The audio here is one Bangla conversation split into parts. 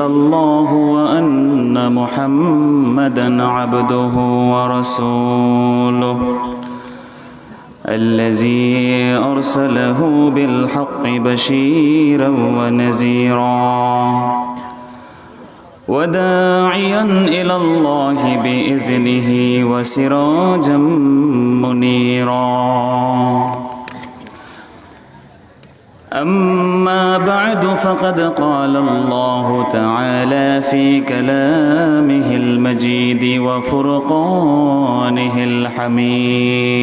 إلا الله وأن محمدا عبده ورسوله الذي أرسله بالحق بشيرا ونذيرا وداعيا إلى الله بإذنه وسراجا منيرا أما بعد فقد قال الله تعالى في كلامه المجيد وفرقانه الحميد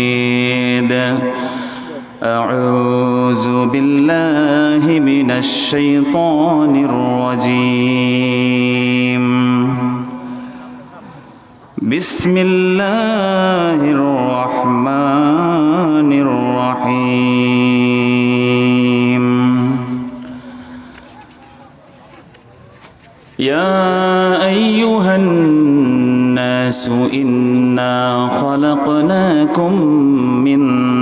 أعوذ بالله من الشيطان الرجيم بسم الله الرحمن الرحيم يا أيها الناس إنا خلقناكم من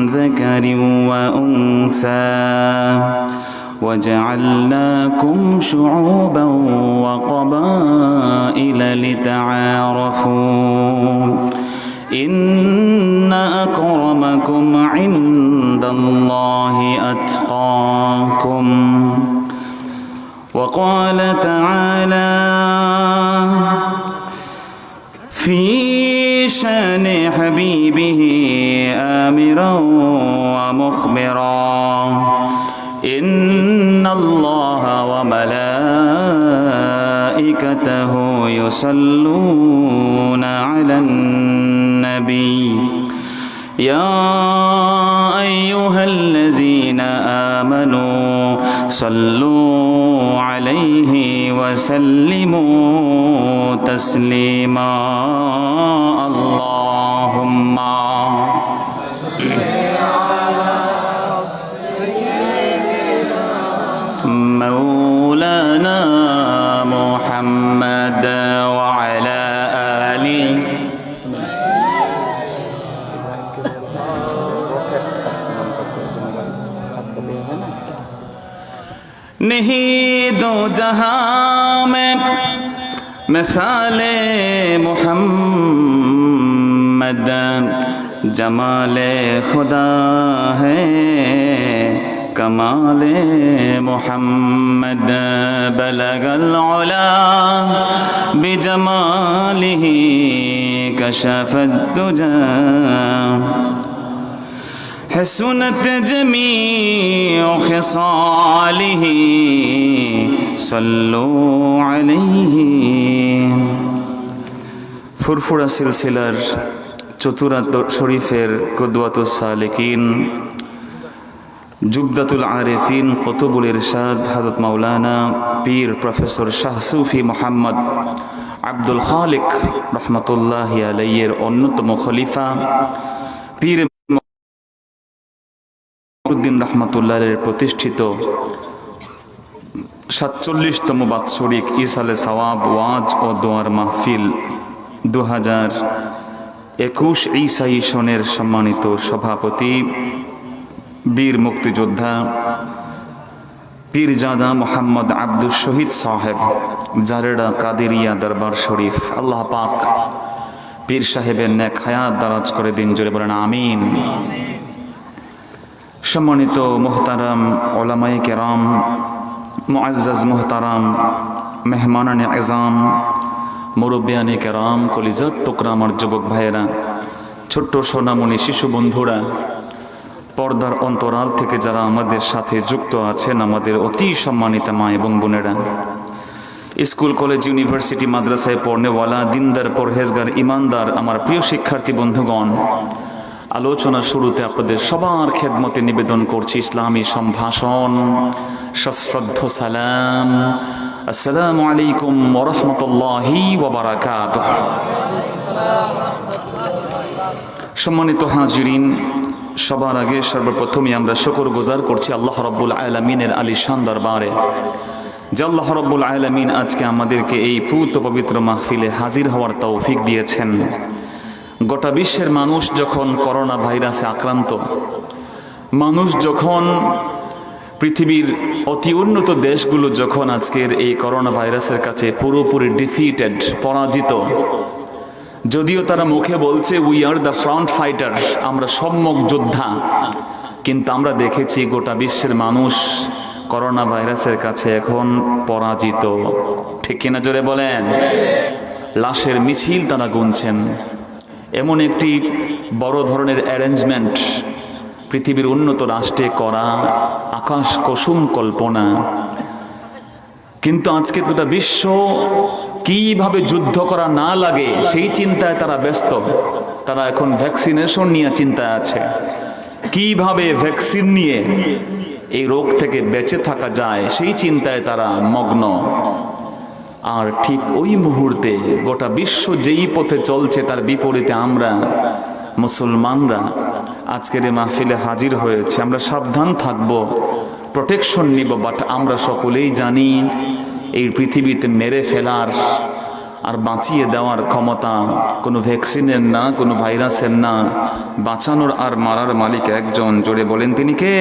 ذكر وأنثى وجعلناكم شعوبا وقبائل لتعارفوا إن أكرمكم عند الله أتقاكم وقال تعالى في شان حبيبه آمرا ومخبرا إن الله وملائكته يصلون على النبي يا أيها الذين آمنوا صلوا عليه وسلموا تسليما اللهم مولانا محمد وعلى آله नहीं दो जहां में मिसाले मोहम्मद जमाले खुदा है कमाले मोहम्मद बलगल उला बिजमालिही कशफद दुजा हसनत जमीउ खिसालिही सल्लु अलैहि फुरफुरा सिलसिलार चतुरा शरीफेर कुदवतुस सालिकीन जुबदातुल आरिफिन कुतुबुल इरशाद हज़रत मौलाना पीर प्रोफेसर शाह सूफी मोहम्मद अब्दुल खालिक रहमतुल्लाहि अलैहिर अन्यतम खलीफा पीर उद्दीन रहमतुल्लाह प्रतिष्ठित 47तम बात्सरिक इसाले सवाब वाज और दोआर महफिल 2021 ईसाई सनेर सम्मानित सभापति वीर मुक्तियोद्धा पीरजादा मोहम्मद आब्दुल शहीद साहेब जारेड़ा कादिरिया दरबार शरीफ अल्लाह पाक पीर साहेबेर नेक हायात दाराज करे दिन जोरे बोलेन आमीन। सम्मानित मोहताराम उलामाए केराम मुअज्जज मोहताराम मेहमानाने एजाम मुरब्बियाने केराम कलिजार टुकरा आमार जुबक भाइयेरा छोट्ट सोनामणि शिशु बंधुरा पर्दार अंतराल थेके जारा आमादेर साथे जुक्त आछेन आमादेर अति सम्मानित मा एबं बोनेरा स्कूल कलेज यूनिभार्सिटी माद्रासाय पढ़नेवाला दिनदार परहेजगार ईमानदार आमार प्रिय शिक्षार्थी बंधुगण आलोचना शुरूते आपनादेर सबार खेदमते निवेदन करछि इस्लामी सम्भाषण सश्रद्ध सालाम अस्सलामु आलैकुम वा राहमातुल्लाहि वा बाराकातुहु। सम्मानित हाजिरिन सबार आगे सर्वप्रथमे आमरा शुक्र गुजार करछि आल्लाह रब्बुल आलामीनेर आलिशान दरबारे যে আল্লাহ রব্বুল আলামিন আজকে আমাদেরকে এই পূত পবিত্র মাহফিলে হাজির হওয়ার তৌফিক দিয়েছেন। গোটা বিশ্বের মানুষ যখন করোনা ভাইরাসে আক্রান্ত, মানুষ যখন পৃথিবীর অতি উন্নত দেশগুলো যখন আজকের এই করোনা ভাইরাসের কাছে পুরোপুরি ডিফিটেড, পরাজিত, যদিও তারা মুখে বলছে we are the front fighter, আমরা সম্মুখ যোদ্ধা, কিন্তু আমরা দেখেছি গোটা বিশ্বের মানুষ করোনা ভাইরাসের কাছে এখন পরাজিত। ঠিক কিনা জোরে বলেন? লাশের মিছিল তারা গুনছেন। এমন একটি বড় ধরনের অ্যারেঞ্জমেন্ট পৃথিবীর উন্নত রাষ্ট্রে করা আকাশ কুসুম কল্পনা, কিন্তু আজকে গোটা বিশ্ব কিভাবে যুদ্ধ করা না লাগে সেই চিন্তায় তারা ব্যস্ত। তারা এখন ভ্যাকসিনেশন নিয়ে চিন্তায় আছে, কিভাবে ভ্যাকসিন নিয়ে এই রোগ থেকে বেঁচে থাকা যায় সেই চিন্তায় তারা মগ্ন। আর ঠিক ওই মুহূর্তে গোটা বিশ্ব যেই পথে চলছে তার বিপরীতে আমরা মুসলমানরা আজকের এই মাহফিলে হাজির হয়েছে। আমরা সাবধান থাকব, প্রোটেকশন নিব, বাট আমরা সকলেই জানি এই পৃথিবীতে মেরে ফেলার আর বাঁচিয়ে দেওয়ার ক্ষমতা কোনো ভ্যাকসিনের না, কোনো ভাইরাসের না। বাঁচানোর আর মারার মালিক একজন, জোরে বলেন তিনি কে?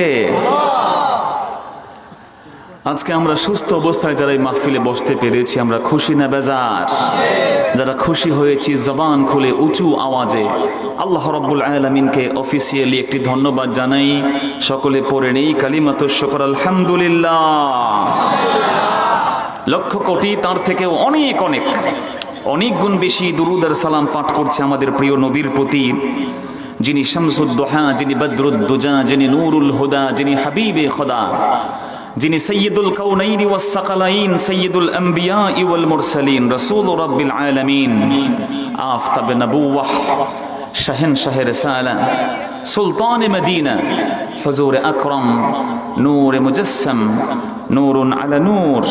আজকে আমরা সুস্থ অবস্থায় যারা এই মাহফিলে বসতে পেরেছি আমরা খুশি না বেজার? যারা খুশি হয়েছি জবান খুলে উঁচু আওয়াজে আল্লাহ রাব্বুল আলামিনকে অফিসিয়ালি একটি ধন্যবাদ জানাই। সকলে পড়ে নেই কালিমাতুশ শুকর, আলহামদুলিল্লাহ। লক্ষ কোটি, তার থেকেও অনেক অনেক অনেক গুণ বেশি দুরুদ আর সালাম পাঠ করছে আমাদের প্রিয় নবীর প্রতি, যিনি শামসুদ দুহা, যিনি বদরুদ দুজা, যিনি নূরুল হুদা, যিনি হাবিবে খোদা, যিনি সৈয়দুল কাউনাইন ওয়াস সাকালাইন, সৈয়দুল আম্বিয়া ওয়াল মুরসালিন, রাসূল রাব্বিল আলামিন, আফতাব নবুওয়াহ, শাহেনশাহ রিসালা, সুলতান মদিনা, হুজুর আকরাম, নূর মুজাসসাম, নূরুন আলা নূর,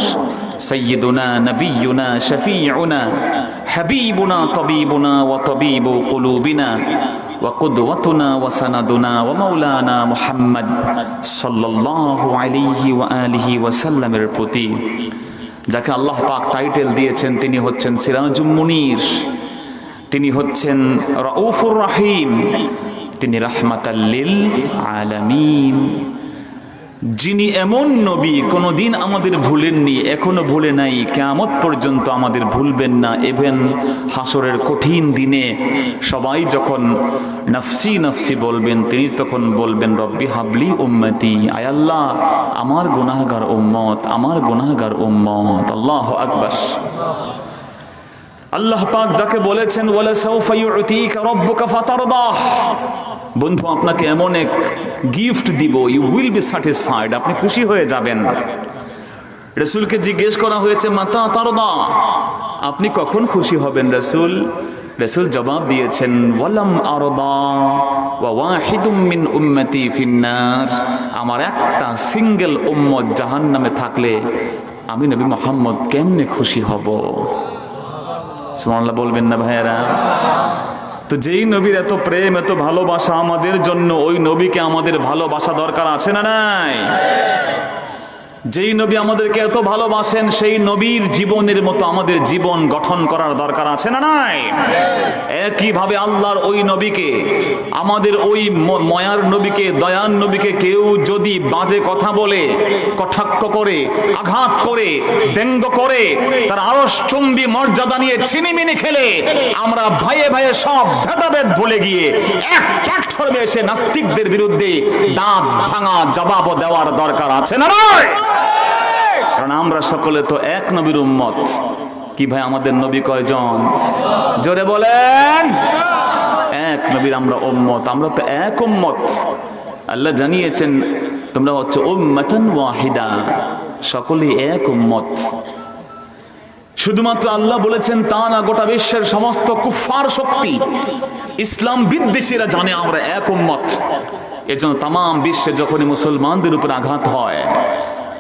সৈয়দুনা নবিয়ুনা শফিউনা হাবিবুনা তাবিবুনা ওয়া তাবিবু কুলুবিনা وقدوتنا وسندنا ومولانا محمد صلى الله عليه وآله وسلم এর প্রতি, যাকে আল্লাহ পাক টাইটেল দিয়েছেন তিনি হচ্ছেন সিরাজুম মুনির, তিনি হচ্ছেন রাউফুর রহিম, তিনি রাহমাতাল লিল আলামিন। যিনি এমন নবী কোনোদিন আমাদের ভুলেননি, এখনো ভুলে নাই, কিয়ামত পর্যন্ত আমাদের ভুলবেন না। ইভেন হাসরের কঠিন দিনে সবাই যখন নফসি নফসি বলবেন, তিনি তখন বলবেন রব্বি হাবলি উম্মতি, আয় আল্লাহ আমার গুনাহগার উম্মত, আমার গুনাহগার উম্মত। আল্লাহু আকবার। আল্লাহ পাক যাকে বলেছেন ওয়ালা সাউফা ইউতিকা রাব্বুকা ফাতারদাহ, বন্ধু আপনাকে এমন এক গিফট দিব, ইউ উইল বি স্যাটিসফাইড, আপনি খুশি হয়ে যাবেন। রাসূলকে জিজ্ঞেস করা হয়েছে মাতা তারদা, আপনি কখন খুশি হবেন রাসূল? রাসূল জবাব দিয়েছেন ওয়ালাম আরদা ওয়া ওয়াহিদুম মিন উম্মতি ফিন্নার, আমার একটা সিঙ্গেল উম্মত জাহান্নামে থাকলে আমি নবী মুহাম্মদ কেমনে খুশি হব? সুবহানাল্লাহ বলবেন না ভাইয়েরা? তো যেই নবীর এত প্রেম, এত ভালোবাসা আমাদের জন্য, ওই নবীকে আমাদের ভালোবাসা দরকার আছে না নাই? যেই নবী আমাদেরকে এত ভালোবাসেন সেই নবীর জীবনের মতো আমাদের জীবন গঠন করার দরকার আছে না নাই? একইভাবে আল্লাহর ওই নবীকে, আমাদের ওই ময়ার নবীকে, দয়ার নবীকে কেউ যদি বাজে কথা বলে, কটাক্ষ করে, আঘাত করে, ব্যঙ্গ করে, তার আরশচুম্বী মর্যাদা নিয়ে ছিনিমিনি খেলে আমরা ভাইয়ে ভাইয়ে সব ভেদাভেদ ভুলে গিয়ে এক প্ল্যাটফর্মে এসে নাস্তিকদের বিরুদ্ধে দাঁত ভাঙা জবাব দেওয়ার দরকার আছে না নয়? কারণ আমরা সকলে তো এক নবীর উম্মত। কি ভাই আমাদের নবী কয়জন? জোরে বলেন। এক নবীর আমরা উম্মত, আমরা তো এক উম্মত। আল্লাহ জানিয়েছেন তোমরা হচ্ছে উম্মাতান ওয়াহিদা, সকলেই এক উম্মত। শুধুমাত্র আল্লাহ বলেছেন তা না, গোটা বিশ্বের সমস্ত কুফফার শক্তি, ইসলাম বিদ্বেষীরা জানে আমরা এক উম্মত। এজন্য তাম বিশ্বে যখনই মুসলমানদের উপর আঘাত হয়,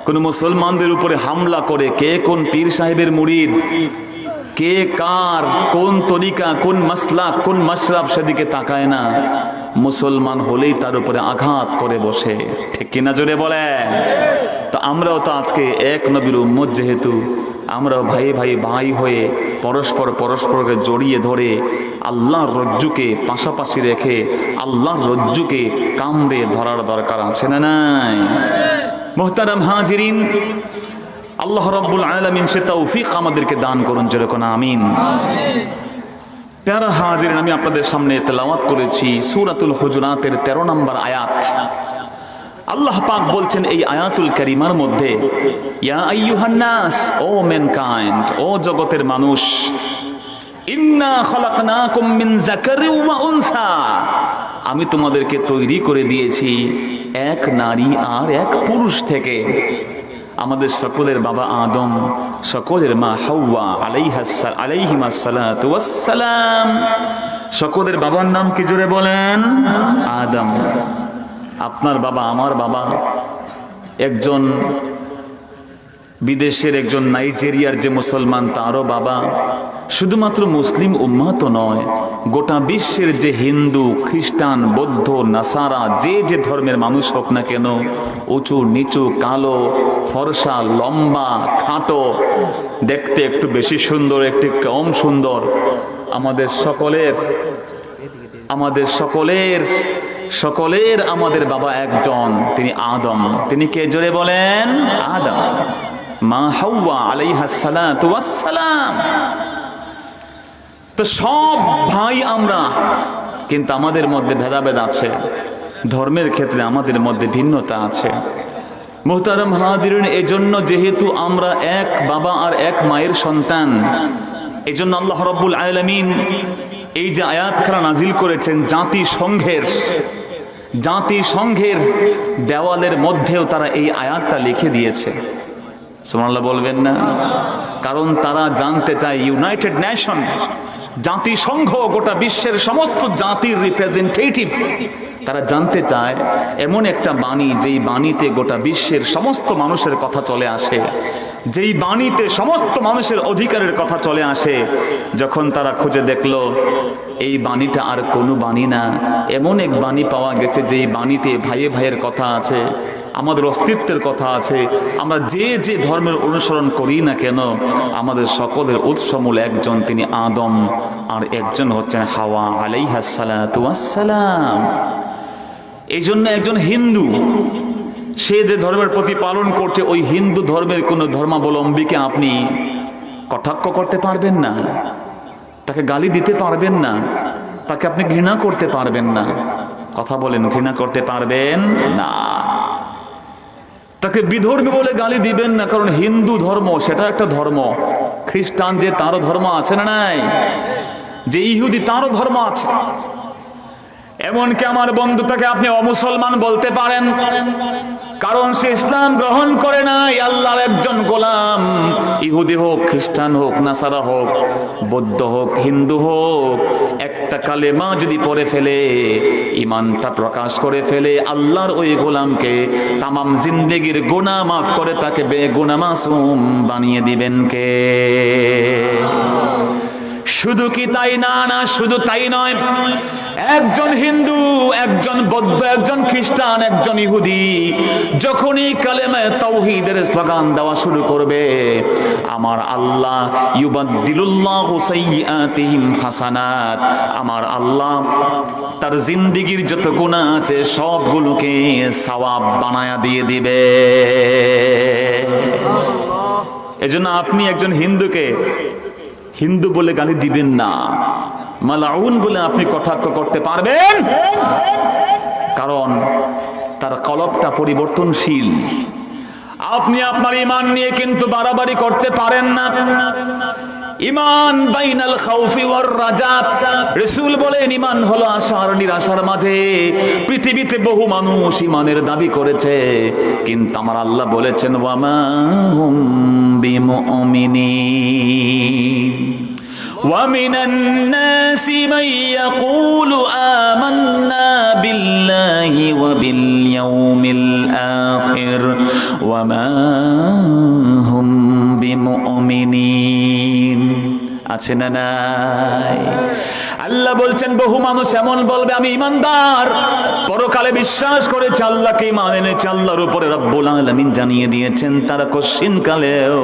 কোন মুসলমানদের উপরে হামলা করে, কে কোন পীর সাহেবের মুরিদ, কে কার কোন তরিকা, কোন মাসলাক, কোন মাশরাব, সেদিকে তাকায় না। মুসলমান হলেই তার উপরে আঘাত করে বসে। ঠিক কিনা জোরে বলে? তো আমরাও তো আজকে এক নবীর উম্মত, যেহেতু আমরাও ভাই ভাই ভাই হয়ে পরস্পরকে জড়িয়ে ধরে আল্লাহর রজ্জুকে পাশাপাশি রেখে আল্লাহর রজ্জুকে কামড়ে ধরার দরকার আছে না নাই? মুহতারাম হাজিরিন, আল্লাহ রাব্বুল আলামিন সে তৌফিক আমাদেরকে দান করুন, যেরকম আমিন। প্যারা হাজিরিন, আমি আপনাদের সামনে তেলাওয়াত করেছি সূরাতুল হুজুরাতের 13 নম্বর আয়াত। আল্লাহ পাক বলছেন এই আয়াতুল কারিমার মধ্যে, ইয়া আইয়ুহান নাস, ও ম্যানকাইন্ড, ও জগতের মানুষ, ইন্না খলাকনাকুম মিন যাকারিন ওয়া উনসা, আমি তোমাদেরকে তৈরি করে দিয়েছি এক নারী আর এক পুরুষ থেকে। আমাদের সকলের বাবা আদম, সকলের মা হাওয়া আলাইহিমাস সালাতু ওয়াস সালাম, সকলের বাবার নাম কি জোরে বলেন? আদম। আপনার বাবা, আমার বাবা, একজন বিদেশের, একজন নাইজেরিয়ার যে মুসলমান, তারও বাবা। শুধুমাত্র মুসলিম উম্মাহ তো নয়, গোটা বিশ্বের যে হিন্দু, খ্রিস্টান, বৌদ্ধ, নাসারা, যে যে ধর্মের মানুষ হোক না কেন, উঁচু নিচু, কালো ফর্সা, লম্বা খাটো, দেখতে একটু বেশি সুন্দর, একটু কম সুন্দর, আমাদের সকলের আমাদের বাবা একজন, তিনি আদম। তিনি কে জোরে বলেন? আদম। মা হাওয়া আলাইহাস সালাতু ওয়াস সালাম। তো সব ভাই আমরা, কিন্তু আমাদের মধ্যে ভেদাভেদ আছে, ধর্মের ক্ষেত্রে আমাদের মধ্যে ভিন্নতা আছে। মুহতারাম হাজিরিন, এজন্য যেহেতু আমরা এক বাবা আর এক মায়ের সন্তান, এজন্য আল্লাহ রাব্বুল আলামিন এই যে আয়াতখানা নাজিল করেছেন, জাতিসংঘের দেওয়ালের মধ্যেও তারা এই আয়াতটা লিখে দিয়েছে। সুবহানাল্লাহ বলবেন না? কারণ তারা জানতে চায়, ইউনাইটেড নেশন, জাতিসংঘ, গোটা বিশ্বের সমস্ত জাতির রিপ্রেজেন্টেটিভ, তারা জানতে চায় এমন একটা বাণী, যেই বাণীতে গোটা বিশ্বের সমস্ত মানুষের কথা চলে আসে, যেই বাণীতে সমস্ত মানুষের অধিকারের কথা চলে আসে। যখন তারা খুঁজে দেখলো এই বাণীটা আর কোনো বাণী না, এমন এক বাণী পাওয়া গেছে যেই বাণীতে ভাইয়ে ভাইয়ের কথা আছে, আমাদের অস্তিত্বের কথা আছে। আমরা যে যে ধর্মের অনুসরণ করি না কেন, আমাদের সকলের উৎসমূল একজন, তিনি আদম, আর একজন হচ্ছেন হাওয়া আলাইহাস সালাতু ওয়াস সালাম। এই জন্য একজন হিন্দু, সে যে ধর্মের প্রতিপালন করছে, ওই হিন্দু ধর্মের কোন ধর্মাবলম্বীকে আপনি কটাক্ষ করতে পারবেন না, তাকে গালি দিতে পারবেন না, তাকে আপনি ঘৃণা করতে পারবেন না। কথা বলেন, ঘৃণা করতে পারবেন না। তাকে বিধর্মী বলে গালি দিবেন না, কারণ হিন্দু ধর্ম সেটা একটা ধর্ম। খ্রিস্টান যে, তারও ধর্ম আছে না নাই? যে ইহুদি, তারও ধর্ম আছে। এমনকি আমার বন্ধু, তাকে আপনি অমুসলমান বলতে পারেন, কারণ সে ইসলাম গ্রহণ করে নাই, আল্লাহর একজন গোলাম। ইহুদি হোক, খ্রিস্টান হোক, নাসারা হোক, বৌদ্ধ হোক, হিন্দু হোক, একটা কালেমা যদি পড়ে ফেলে, ইমানটা প্রকাশ করে ফেলে, আল্লাহর ওই গোলামকে তামাম জিন্দেগির গুনাহ মাফ করে তাকে বেগুনাহ মাসুম বানিয়ে দিবেন কে? শুধু কি তাই না, শুধু তাই নয়, একজন হিন্দু, একজন বৌদ্ধ, একজন খ্রিস্টান, একজন ইহুদি যখনই কালেমায়ে তাওহীদের স্লোগান দেওয়া শুরু করবে, আমার আল্লাহ ইউবাদদিলুল্লাহু সাইয়্যাতিহিম হাসানাত, আমার আল্লাহ তার জিন্দেগির যত গুনাহ আছে সবগুলোকে সওয়াব বানায়া দিয়ে দিবে। এজন্য আপনি একজন হিন্দুকে হিন্দু বলে গালি দিবেন না, মালাউন বলে আপনি কটাক্ষ করতে পারবেন, কারণ তার কলবটা পরিবর্তনশীল। আপনি আপনার ঈমান নিয়ে কিন্তু বাড়াবাড়ি করতে পারেন না। ঈমান বাইনাল খাউফি ওয়ার রাজা, রাসূল বলেন ঈমান হলো আশা আর নিরাশার মাঝে। পৃথিবীতে বহু মানুষ ঈমানের দাবি করেছে, কিন্তু আমার আল্লাহ বলেছেন ওয়া মা হুম বিমুমিনিন। ومن الناس من يقول آمنا بالله وباليوم الآخر وما هم بمؤمنين। আছে না নাই? আল্লাহ বলছেন বহু মানুষ এমন বলবে আমি ইমানদার, পরকালে বিশ্বাস করেছে, আল্লাহকে ঈমান এনেছে, আল্লাহর উপরে রব্বুল আলামিন জানিয়ে দিয়েছেন, তারা কোশ্চিন কালেও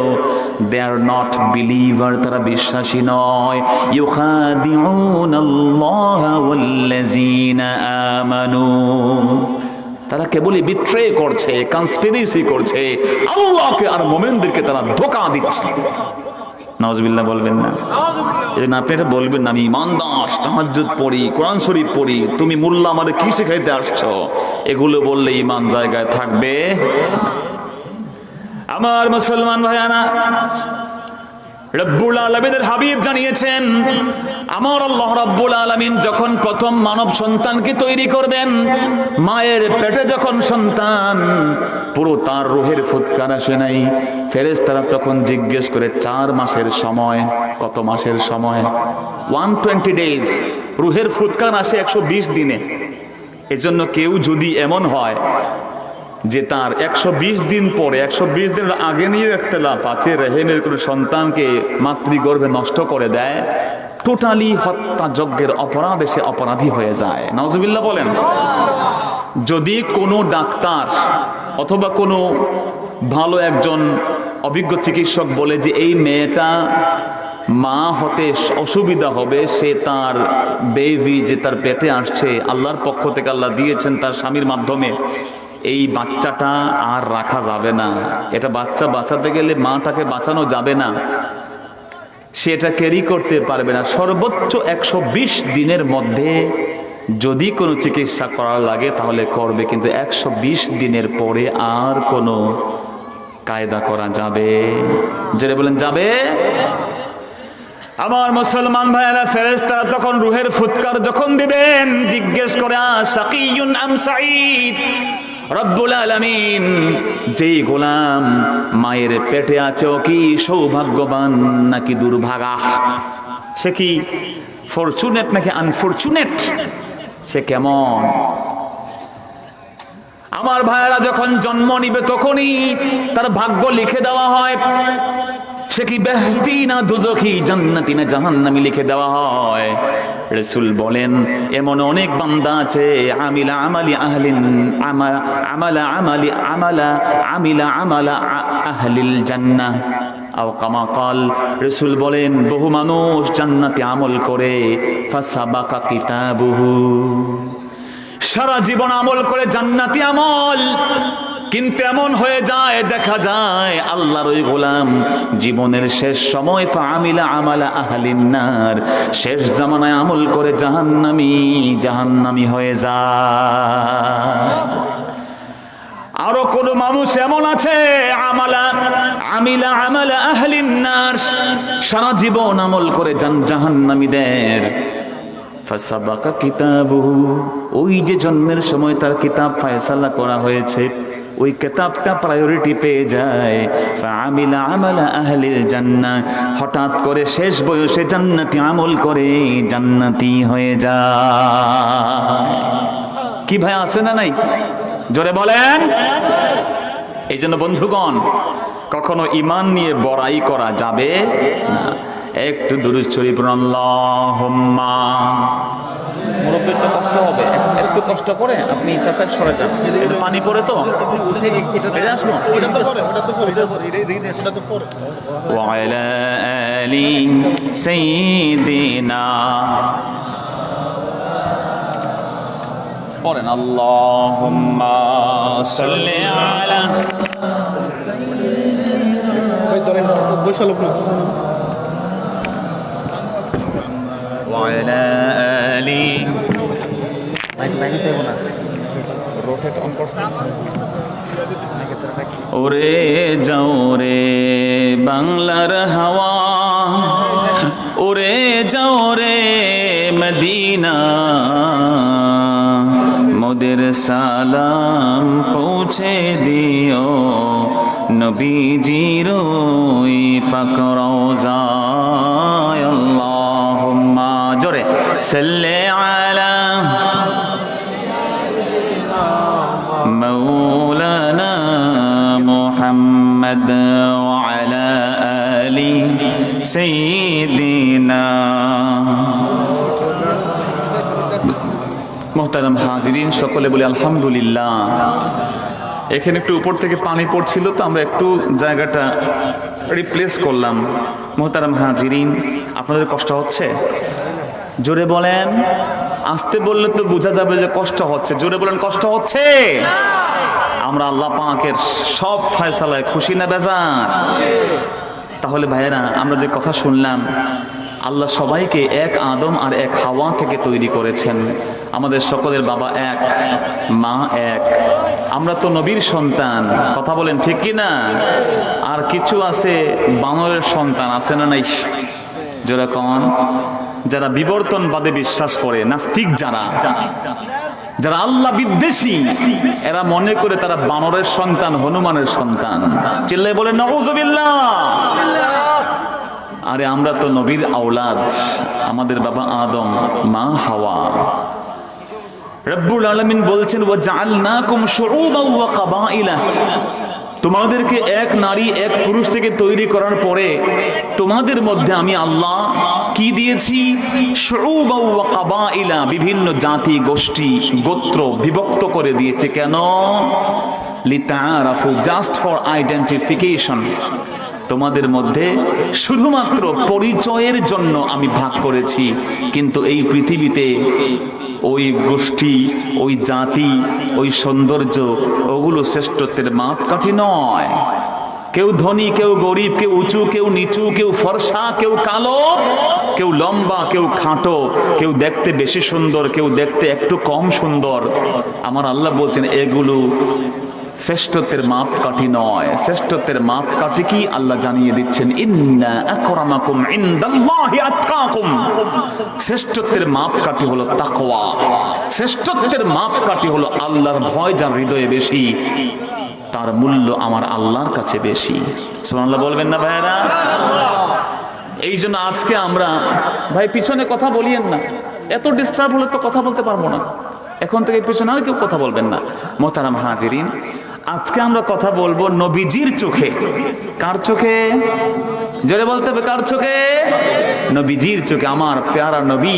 দে আর নট বিলিভার, তারা বিশ্বাসী নয়। ইউখাদিউনাল্লাহা ওয়াল্লাযীনা আমানু, তারা কেবলই বিট্রে করছে, কনস্পিরেসি করছে, আল্লাহকে আর মুমিনদেরকে তারা ধোঁকা দিচ্ছে। নাউজুবিল্লাহ বলবেন না? এজন্য আপনি এটা বলবেন না, আমি ইমানদার, তাহাজ্জুদ পড়ি, কোরআন শরীফ পড়ি, তুমি মোল্লা আমারে কি শিখাইতে আসছো? এগুলো বললে ইমান জায়গায় থাকবে? আমার মুসলমান ভাইয়ানা, রব্বুল আলামিনের হাবিব জানিয়েছেন, আমার আল্লাহ রব্বুল আলামিন যখন প্রথম মানব সন্তানকে তৈরি করবেন, মায়ের পেটে যখন সন্তান পুরো তার রূহের ফুৎকার আসে নাই, ফেরেশতারা তখন জিজ্ঞেস করে 4 মাসের সময়। কত মাসের সময়? 120 ডেজ। রূহের ফুৎকার আসে 120 দিনে। এজন্য কেউ যদি এমন হয় যে তার 120 দিন পরে, 120 দিনের আগে নিয়ে ইখতিলাফ আছে, রেহেমের কোনো সন্তানকে মাতৃগর্ভে নষ্ট করে দেয়, টোটালি হত্যাযজ্ঞের অপরাধে সে অপরাধী হয়ে যায়। নাউজুবিল্লাহ বলেন। যদি কোনো ডাক্তার অথবা কোনো ভালো একজন অভিজ্ঞ চিকিৎসক বলে যে এই মেয়েটা মা হতে অসুবিধা হবে, সে তার বেবি যে তার পেটে আসছে আল্লাহর পক্ষ থেকে আল্লাহ দিয়েছেন তার স্বামীর মাধ্যমে, এই বাচ্চাটা আর রাখা যাবে না, এটা বাচ্চা বাঁচাতে গেলে মাটাকে বাঁচানো যাবে না, সেটা ক্যারি করতে পারবে না, সর্বোচ্চ 120 দিনের মধ্যে যদি কোনো চিকিৎসা করা লাগে তাহলে করবে, কিন্তু 120 দিনের পরে আর কোনো কায়দা করা যাবে? যেটা বলেন যাবে? আমার মুসলমান ভাইয়েরা, ফেরেশতারা তখন রূহের ফুৎকার যখন দিবেন, জিজ্ঞেস করে শাকিয়ুন আম সাঈদ। রব্বুল আলামিন যেই গোলাম মায়ের পেটে আছে ও কি সৌভাগ্যবান নাকি দুর্ভাগা? সে কি ফরচুনেট নাকি আনফরচুনেট? সে কেমন? আমার ভাইয়েরা, যখন জন্ম নিবে তখনই তার ভাগ্য লিখে দেওয়া হয়। সে কি বেহেশতি না দোজখী, জান্নাতি না জাহান্নামী লিখে দেওয়া হয়। রাসূল বলেন, এমন অনেক বান্দা আছে আমিলা আমালি আহলিন আমালা আমালি আমালা আমিলা আমালা আহলিল জান্নাহ আও কামা কাল। রাসূল বলেন, বহু মানুষ জান্নাতে আমল করে, ফাসাবাকা কিতাবুহু, সারা জীবন আমল করে জান্নাতি আমল, কিন্তু এমন হয়ে যায়, দেখা যায় আল্লাহর ওই গোলাম জীবনের শেষ সময় ফাআমিলা আমালা আহলিন নার, শেষ জামানায় আমল করে জাহান্নামী হয়ে যায়। আরো কোন মানুষ এমন আছে আমিলা আমালা আহলিন নার, সারা জীবন আমল করে জাহান্নামীদের, ফাসাবাকা কিতাবুহু, ওই যে জন্মের সময় তার কিতাব ফয়সালা করা হয়েছে, ওই কিতাবটা প্রায়োরিটি পেয়ে যায়। ফাআমিলা আমালা আহলিল জান্নাহ, হঠাৎ করে শেষ বয়সে জান্নাতি আমল করে জান্নাতি হয়ে যায়। কি ভাই আছে না নাই? জোরে বলেন। এই জন্য বন্ধুগণ, কখনো ঈমান নিয়ে বড়াই করা যাবে না। একটু দুরূদ শরীফ পড়ুন, আল্লাহুম্মা। মুরব্বির তো কষ্ট হবে, একটু কষ্ট করে আপনি চাচার সরে যান, এটা পানি পড়ে তো আসবো। ওয়া আলা আলি সাইয়্যিদিনা, পড়েন আল্লাহুম্মা সাল্লি আলা, ওই ধরেন বৈশাল وعلى آله ওরে যাও রে বাংলার হাওয়া, ওরে যাও রে মদিনা, মোদের সালাম পৌঁছে দিও নবীজির ওই পাক রওজায়। আল্লাহুম্মা, জোরে সাল্লি আলা মাওলানা মুহাম্মদ ওয়া আলা আলি সাইয়্যিদিনা। মুহতারাম হাজিরিন, সকলে বলি আলহামদুলিল্লাহ। এখানে একটু উপর থেকে পানি পড়ছিল তো আমরা একটু জায়গাটা রিপ্লেস করলাম। মুহতারাম হাজিরিন, আপনাদের কষ্ট হচ্ছে? জোরে বলেন। আসতে বললে তো বোঝা যাবে যে কষ্ট হচ্ছে। জোরে বলেন, কষ্ট হচ্ছে? আমরা আল্লাহ পাকের সব ফয়সালায় খুশি না বেজার? তাহলে ভাইয়েরা, আমরা যে কথা শুনলাম, আল্লাহ সবাইকে এক আদম আর এক হাওয়া থেকে তৈরি করেছেন। আমাদের সকলের বাবা এক, মা এক। আমরা তো নবীর সন্তান, কথা বলেন ঠিক কি না? আর কিছু আছে বানরের সন্তান, আছে না নাই? যেরকম যারা বিবর্তনবাদে বিশ্বাস করে, নাস্তিক যারা আল্লাহ বিদ্বেষী, এরা মনে করে তারা বানরের সন্তান, হনুমানের সন্তান। চিল্লায় বলে নাউযুবিল্লাহ। আরে আমরা তো নবীর আওলাদ, আমাদের বাবা আদম, মা হাওয়া। রব্বুল আলামিন বলছেন ওয়া জাআলনাকুম শুউবান ওয়া কাবাইলা, তোমাদেরকে এক নারী এক পুরুষ থেকে তৈরি করার পরে তোমাদের মধ্যে আমি আল্লাহ কি দিয়েছি? শুউবান ওয়া কাবাইলা, বিভিন্ন জাতি গোষ্ঠী গোত্র বিভক্ত করে দিয়েছে। কেন? লিতাআরাফু, জাস্ট ফর আইডেন্টিফিকেশন। তোমাদের মধ্যে শুধুমাত্র পরিচয়ের জন্য আমি ভাগ করেছি, কিন্তু এই পৃথিবীতে ওই গোষ্ঠী, ওই জাতি, ওই সৌন্দর্য, ওগুলো শ্রেষ্ঠত্বের মাপকাঠি নয়। কেউ ধনী, কেউ গরিব, কেউ উঁচু, কেউ নিচু, কেউ ফর্সা, কেউ কালো, কেউ লম্বা, কেউ খাটো, কেউ দেখতে বেশি সুন্দর, কেউ দেখতে একটু কম সুন্দর। আমার আল্লাহ বলছেন এগুলো শ্রেষ্ঠত্বের মাপকাঠি নয়। শ্রেষ্ঠত্বের মাপকাঠি কি আল্লাহ জানিয়ে দিচ্ছেন, ইন্না আকরামাকুম ইনদাল্লাহি আতকাকুম। শ্রেষ্ঠত্বের মাপকাঠি হলো তাকওয়া। শ্রেষ্ঠত্বের মাপকাঠি হলো আল্লাহর ভয় যার হৃদয়ে বেশি, তার মূল্য আমার আল্লাহর কাছে বেশি। সুবহানাল্লাহ বলবেন না ভাইরা? এই জন্য আজকে আমরা, ভাই পিছনে কথা বলিয়েন না, এত ডিস্টার্ব হলে তো কথা বলতে পারবো না। এখন থেকে পিছনে আর কেউ কথা বলবেন না। মোহতারাম হাজিরিন, আজকে আমরা কথা বলবো নবীজির চোখে। কার চোখে? জোরে বলতে হবে, কার চোখে? নবীজির চোখে। আমার প্যারা নবী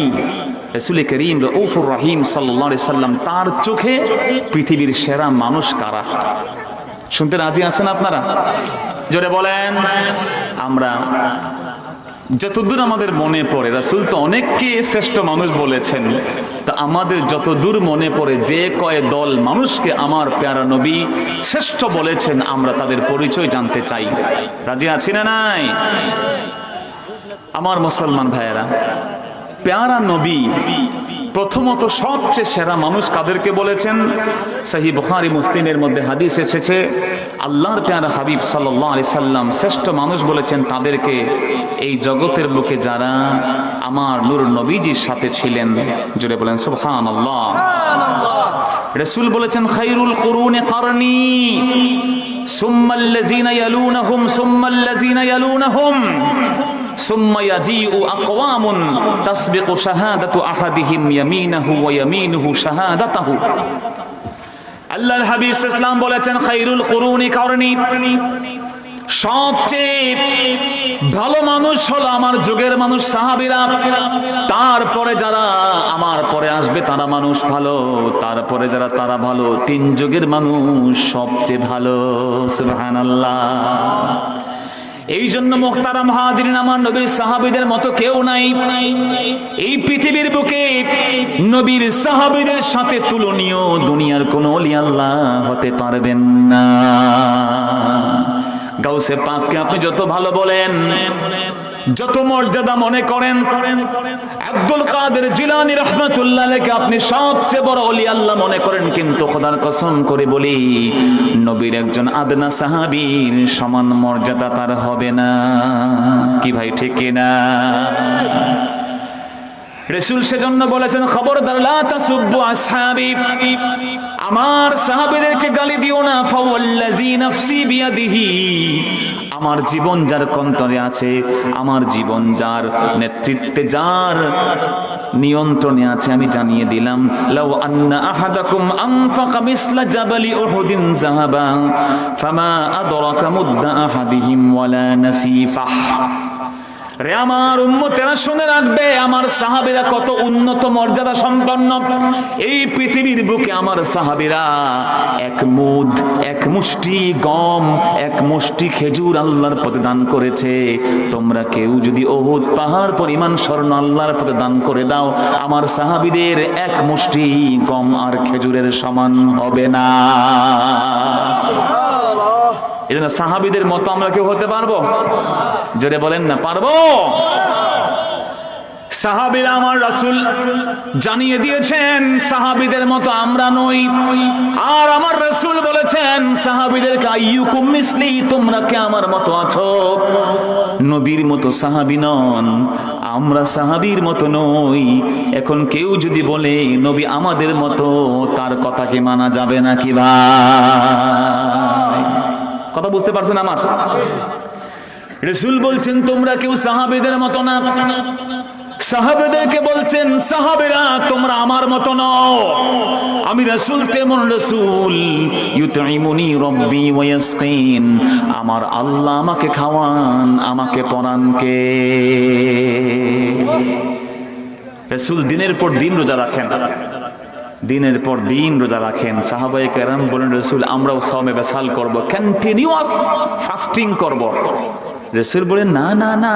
রাসূল করিম রউফুর রহিম সাল্লাল্লাহু আলাইহি সাল্লাম, তার চোখে পৃথিবীর সেরা মানুষ কারা? শুনতে রাজি আছেন আপনারা? জোরে বলেন। আমরা যতদূর আমাদের মনে পড়ে, রাসূল তো অনেককে শ্রেষ্ঠ মানুষ বলেছেন, তা আমাদের যতদূর মনে পড়ে যে কয় দল মানুষকে আমার প্যারা নবী শ্রেষ্ঠ বলেছেন, আমরা তাদের পরিচয় জানতে চাই। রাজি আছি না নাই? আমার মুসলমান ভাইয়েরা, প্যারা নবী প্রথমত সবচেয়ে সেরা মানুষ কাদেরকে বলেছেন? সহিহ বুখারী মুসলিমের মধ্যে হাদিস এসেছে, আল্লাহর প্যারা হাবিব সাল্লাল্লাহু আলাইহি সাল্লাম শ্রেষ্ঠ মানুষ বলেছেন তাদেরকে, এই জগতের বুকে যারা আমার নূর নবীজির সাথে ছিলেন। জোরে বলেন সুবহানাল্লাহ। রাসূল বলেছেন খায়রুল কুরুনি কারনি সুম্মাল্লাযিনা ইয়ালুনাহুম সুম্মাল্লাযিনা ইয়ালুনাহুম সুম্মা ইয়াজিউ আকওয়ামুন তাসবিকু শাহাদাতু আহাদিহিম ইয়ামিনাহু ওয়া ইয়ামিনুহু শাহাদাতাহু। আল্লাহর হাবিব সাল্লাল্লাহু আলাইহি ওয়াসাল্লাম বলেছেন খায়রুল কুরুনি কারনি, সবচেয়ে ভালো মানুষ হলো আমার যুগের মানুষ সাহাবীরা, তারপরে যারা আমার পরে আসবে তারা মানুষ ভালো, তারপরে যারা তারা ভালো, তিন যুগের মানুষ সবচেয়ে ভালো। সুবহানাল্লাহ। এই জন্য মুহতারাম হাজিরিন, আমার নবীর সাহাবীদের মতো কেউ নাই এই পৃথিবীর বুকে। নবীর সাহাবীদের সাথে তুলনীয় দুনিয়ার কোন ওলি আল্লাহ হতে পারবেন না। গাউসে পাককে আপনি যত ভালো বলেন, যত মর্যাদা মনে করেন, আব্দুল কাদের জিলানী রাহমাতুল্লাহ আলাইহি আপনি সবচেয়ে বড় ওলি আল্লাহ মনে করেন, কিন্তু খোদার কসম করে বলি নবীর একজন আদনা সাহাবীর সমান মর্যাদা তার হবে না। কি ভাই ঠিক কি না? রাসূল সেজন্য বলেছেন খবরদার লা তাসুব্বু আসহাবি, আমার সাহাবীদেরকে গালি দিও না। ফাওয়াল্লাযী নাফসি বিয়াদিহি, আমার জীবন যার কন্তরে আছে, আমার জীবন যার নেতৃত্বে, যার নিয়ন্ত্রণে আছে, আমি জানিয়ে দিলাম লাউ আন্না আহাদাকুম আনফাকা মিসলা জাবালি উহুদিন যাহাবান ফামা আদরাকা মুদ্দা আহাদিহিম ওয়ালা নাসিফাহ। রে আমার উম্মতেরা শুনে রাখবে, আমার সাহাবীরা কত উন্নত মর্যাদা সম্পন্ন। এই পৃথিবীর বুকে আমার সাহাবীরা এক মুষ্টি গম, এক মুষ্টি খেজুর আল্লাহর পথে দান করেছে। তোমরা কেউ যদি উহুদ পাহাড় পরিমাণ স্বর্ণ আল্লাহর পথে দান করে দাও, আমার সাহাবীদের এক মুষ্টি গম আর খেজুরের সমান হবে না। এই জন্য সাহাবীদের মতো আমরা কেউ হতে পারবো? জোরে বলেন না, পারবো? সাহাবীরা আমার রাসূল জানিয়ে দিয়েছেন সাহাবীদের মতো আমরা নই। আর আমার রাসূল বলেছেন সাহাবীদেরকে, আইয়ুকুম মিসলি, তোমরা কে আমার মতো আছো? নবীর মতো সাহাবী নন, আমরা সাহাবীর মতো নই। এখন কেউ যদি বলে নবী আমাদের মতো, তার কথা কি মানা যাবে নাকি ভাই? কথা বুঝতে পারছেন আমার? রাসূল বলছেন তোমরা কেউ সাহাবীদের মতো না। সাহাবেদেরকে বলছেন সাহাবেরা তোমরা আমার মতো নও, আমি রাসূল তেমন রাসূল। ইউতঈমুনি রাব্বি ওয়া ইয়াসকিন, আমার আল্লাহ আমাকে খাওয়ান, আমাকে পরান কে? রাসূল দিনের পর দিন রোজা রাখেন, দিনের পর দিন রোজা রাখেন। সাহাবায়ে কেরাম বলেন রাসূল আমরাও সাওমে বেসাল করব, কন্টিনিউয়াস ফাস্টিং করব। রাসূল বলেন না না না,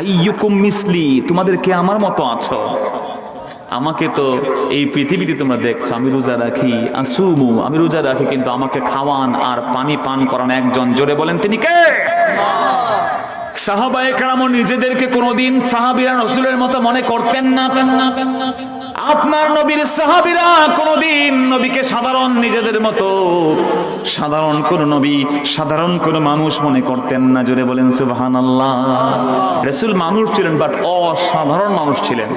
আইয়ুকুম মিসলি, তোমাদের কে আমার মতো আছো? আমাকে তো এই পৃথিবীতে তোমরা দেখছো আমি রোজা রাখি, আসুমু, আমি রোজা রাখি, কিন্তু আমাকে খাওয়ান আর পানি পান করান একজন। জোরে বলেন তিনি কে? সাহাবায়ে কেরাম নিজেদেরকে কোনোদিন সাহাবীরা রাসূলের মতো মনে করতেন না। আপনার নবীর সাহাবীরা কোনোদিন নবীকে সাধারণ, নিজেদের মতো সাধারণ কোন নবী, সাধারণ কোন মানুষ মনে করতেন না। জোরে বলেন সুবহানাল্লাহ। রাসূল মানুষ ছিলেন, বাট অসাধারণ মানুষ ছিলেন।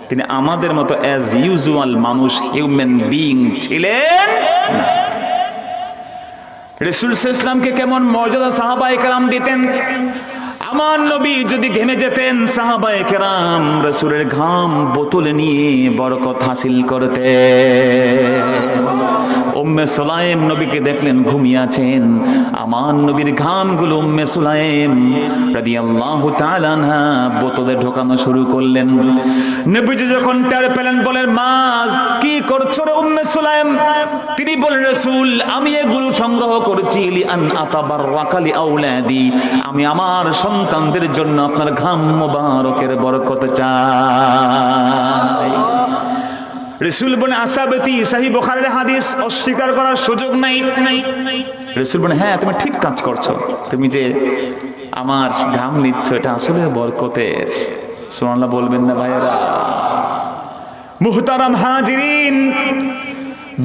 তিনি আমাদের মতো অ্যাজ ইউজুয়াল মানুষ, হিউম্যান বিইং ছিলেন না। রাসূল সাল্লাল্লাহু আলাইহি ওয়াসাল্লামকে কেমন মর্যাদা সাহাবায়ে কেরাম দিতেন। আমার নবী যদি ঘেমে যেতেন, সাহাবায়ে কেরাম রাসূলের ঘাম বোতলে নিয়ে বরকত হাসিল করতে। উম্মে সুলাইম নবীকে দেখলেন ঘুমিয়ে আছেন, আমার নবীর ঘামগুলো উম্মে সুলাইম রাদিয়াল্লাহু তাআলা আনহা বোতলে ঢোকানো শুরু করলেন। নবীজি যখন টের পেলেন বলেন মা কি করছো রে উম্মে সুলাইম? তিনি বলেন রাসূল আমি এগুলো সংগ্রহ করেছি লিআন আতাবাররাকা লিআউলাদি, আমি আমার সন্তানদের জন্য আপনার ঘাম মোবারকের বরকত চাই। রাসূল বলেন আসাবতি, সহিহ বুখারীর হাদিস, অস্বীকার করার সুযোগ নাই। রাসূল বলেন হ্যাঁ তুমি ঠিক কাজ করছো, তুমি যে আমার ঘাম নিচ্ছ এটা আসলে বরকতের। সুবহানাল্লাহ বলবেন না ভাইয়েরা? মুহতারাম হাজিরিন,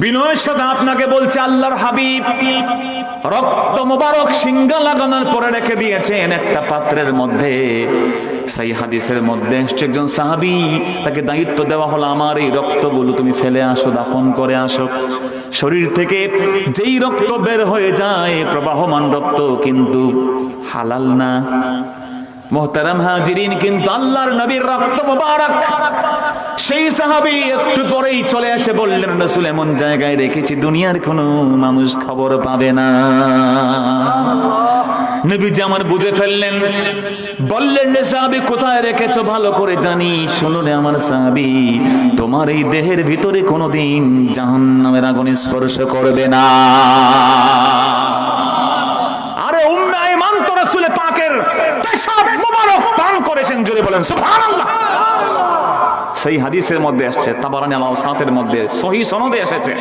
বিনয়ের সাথে আপনাকে বলছে আল্লাহর হাবিব রক্ত মোবারক সিংহা লাগানোর পরে রেখে দিয়েছেন একটা পাত্রের মধ্যে। সেই হাদিসের মধ্যে একজন সাহাবী, তাকে দায়িত্ব দেওয়া হলো আমার এই রক্তগুলো তুমি ফেলে আসো, দাফন করে আসো। শরীর থেকে যেই রক্ত বের হয়ে যায় প্রবাহমান রক্ত, কিন্তু হালাল না। মুহতারাম হাজিরিন, কিন্তু আল্লাহর নবীর রক্ত মোবারক। সেই সাহাবী একটু পরেই চলে এসে বললেন রাসূল এমন জায়গায় রেখেছি দুনিয়ার কোনো মানুষ খবর পাবে না। নবীজি আমার বুঝে ফেললেন, বললেন রে সাহাবী কোথায় রেখেছো ভালো করে জানি। শোনো রে আমার সাহাবী, তোমার এই দেহের ভিতরে কোনোদিন জাহান্নামের আগুন স্পর্শ করবে না। আরে উম্মে আইমান তো রাসূল পাকের পেশাব মোবারক পান করেছেন। জোরে বলেন সুবহানাল্লাহ। সেই হাদিসের মধ্যে আসছে, তাবারানী আল-আওসাতের মধ্যে সহিহ সনদে এসেছে,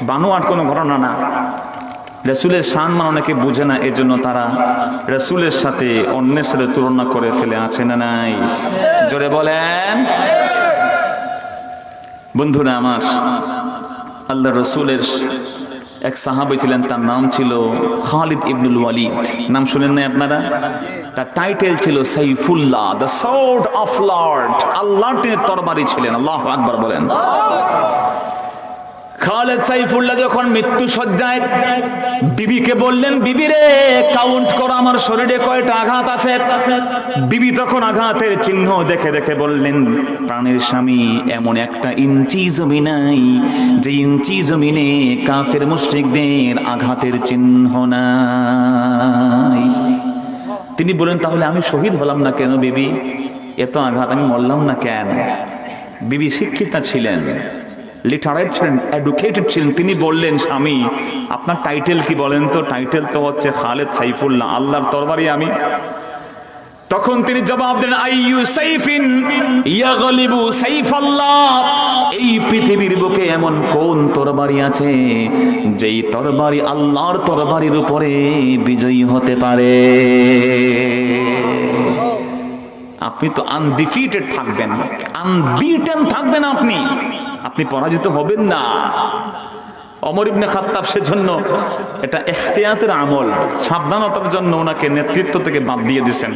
বানোয়াট কোনো ঘটনা না। রাসূলের সম্মান অনেকে বুঝে না, এজন্য তারা রাসূলের সাথে অন্যের সাথে তুলনা করে ফেলে, আছে না নাই? জোরে বলেন। বন্ধুরা আমার, আল্লাহ রাসূলের এক সাহাবী ছিলেন, তার নাম ছিল খালিদ ইবনুল ওয়ালিদ। নাম শুনেন না আপনারা? তার টাইটেল ছিল Saifullah, the sword of Lord. আল্লাহর তিনি তরবারি ছিলেন। আল্লাহু আকবার বলেন। খালিদ সাইফুল্লাহ যখন মৃত্যু সজ্জায় বিবিকে বললেন, বিবি রে কাউন্ট করো আমার শরীরে কয়টা আঘাত আছে। বিবি তখন আঘাতের চিহ্ন দেখে দেখে বললেন, প্রাণের স্বামী এমন একটা ইঞ্চি জমি নাই যে ইঞ্চি জমিনে কাফের মুশরিকদের আঘাতের চিহ্ন নাই। তিনি বলেন, তাহলে আমি শহীদ হলাম না কেন বিবি? এত আঘাত, আমি মরলাম না কেন? বিবি শিক্ষিতা ছিলেন, লিটারেট ছিলেন, এডুকেটেড ছিলেন। তিনি বললেন, স্বামী আপনার টাইটেল কি বলেন তো? টাইটেল তো হচ্ছে খালেদ সাইফুল্লাহ, আল্লাহর তরবারি আমি। তখন তিনি জবাব দেন, আইয়ু সাইফিন ইয়াগলিবু সাইফাল্লাহ, এই পৃথিবীর বুকে এমন কোন তরবারি আছে যেই তরবারি আল্লাহর তরবারির উপরে বিজয়ী হতে পারে? আপনি তো আনডিফিটেড থাকবেন, আনবিটেন থাকবেন, আপনি পরাজিত হবেন না। ওমর ইবনে খাত্তাব সেজন্য এটা ইখতিয়াতের আমল, সাবধানতার জন্য ওনাকে নেতৃত্ব থেকে বাদ দিয়ে দিয়েছেন।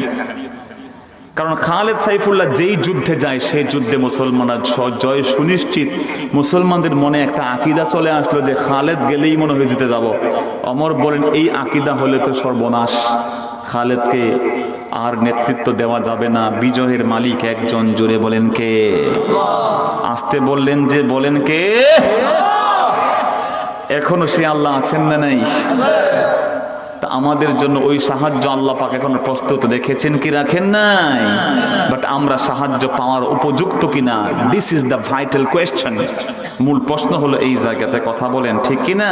কারণ খালেদ সাইফুল্লাহ যেই যুদ্ধে যায় সেই যুদ্ধে মুসলমানরা জয় সুনিশ্চিত। মুসলমানদের মনে একটা আকীদা চলে আসলো যে খালেদ গেলেই মনে হয় জিতে যাব। ওমর বলেন, এই আকীদা হলে তো সর্বনাশ, খালেদকে আর নেতৃত্ব দেওয়া যাবে না। বিজয়ের মালিক একজন, জোরে বলেন কে? আসতে বললেন যে, বলেন কে? এখনো সে আল্লাহ আছেন না নাই? তা আমাদের জন্য ওই সাহায্য আল্লাহ পাক এখনো প্রস্তুত রেখেছেন কি রাখেন নাই? বাট আমরা সাহায্য পাওয়ার উপযুক্ত কিনা, this is the vital question. মূল প্রশ্ন হলো এই জায়গাতে, কথা বলেন ঠিক কিনা?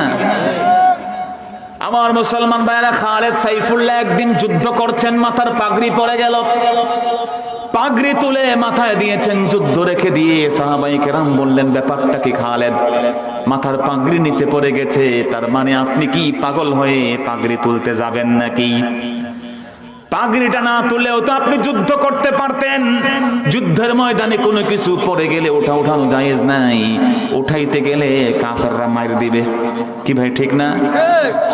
আমার মুসলমান ভাইরা, খালেদ সাইফুল্লাহ একদিন যুদ্ধ করছেন, মাথার পাগড়ি পড়ে গেল, পাগড়ি তুলে মাথায় দিয়েছেন, যুদ্ধ রেখে দিয়ে সাহাবায়ে কেরাম বললেন, ব্যাপারটা কি খালেদ? মাথার পাগড়ি নিচে পড়ে গেছে, তার মানে আপনি কি পাগল হয়ে পাগড়ি তুলতে যাবেন নাকি? পাগড়িটা না তুললেও তো আপনি যুদ্ধ করতে পারতেন। যুদ্ধের ময়দানে কোনো কিছু পড়ে গেলে ওঠানো জায়েজ নাই, উঠাইতে গেলে কাফেররা মাইর দিবে। কি ভাই ঠিক না?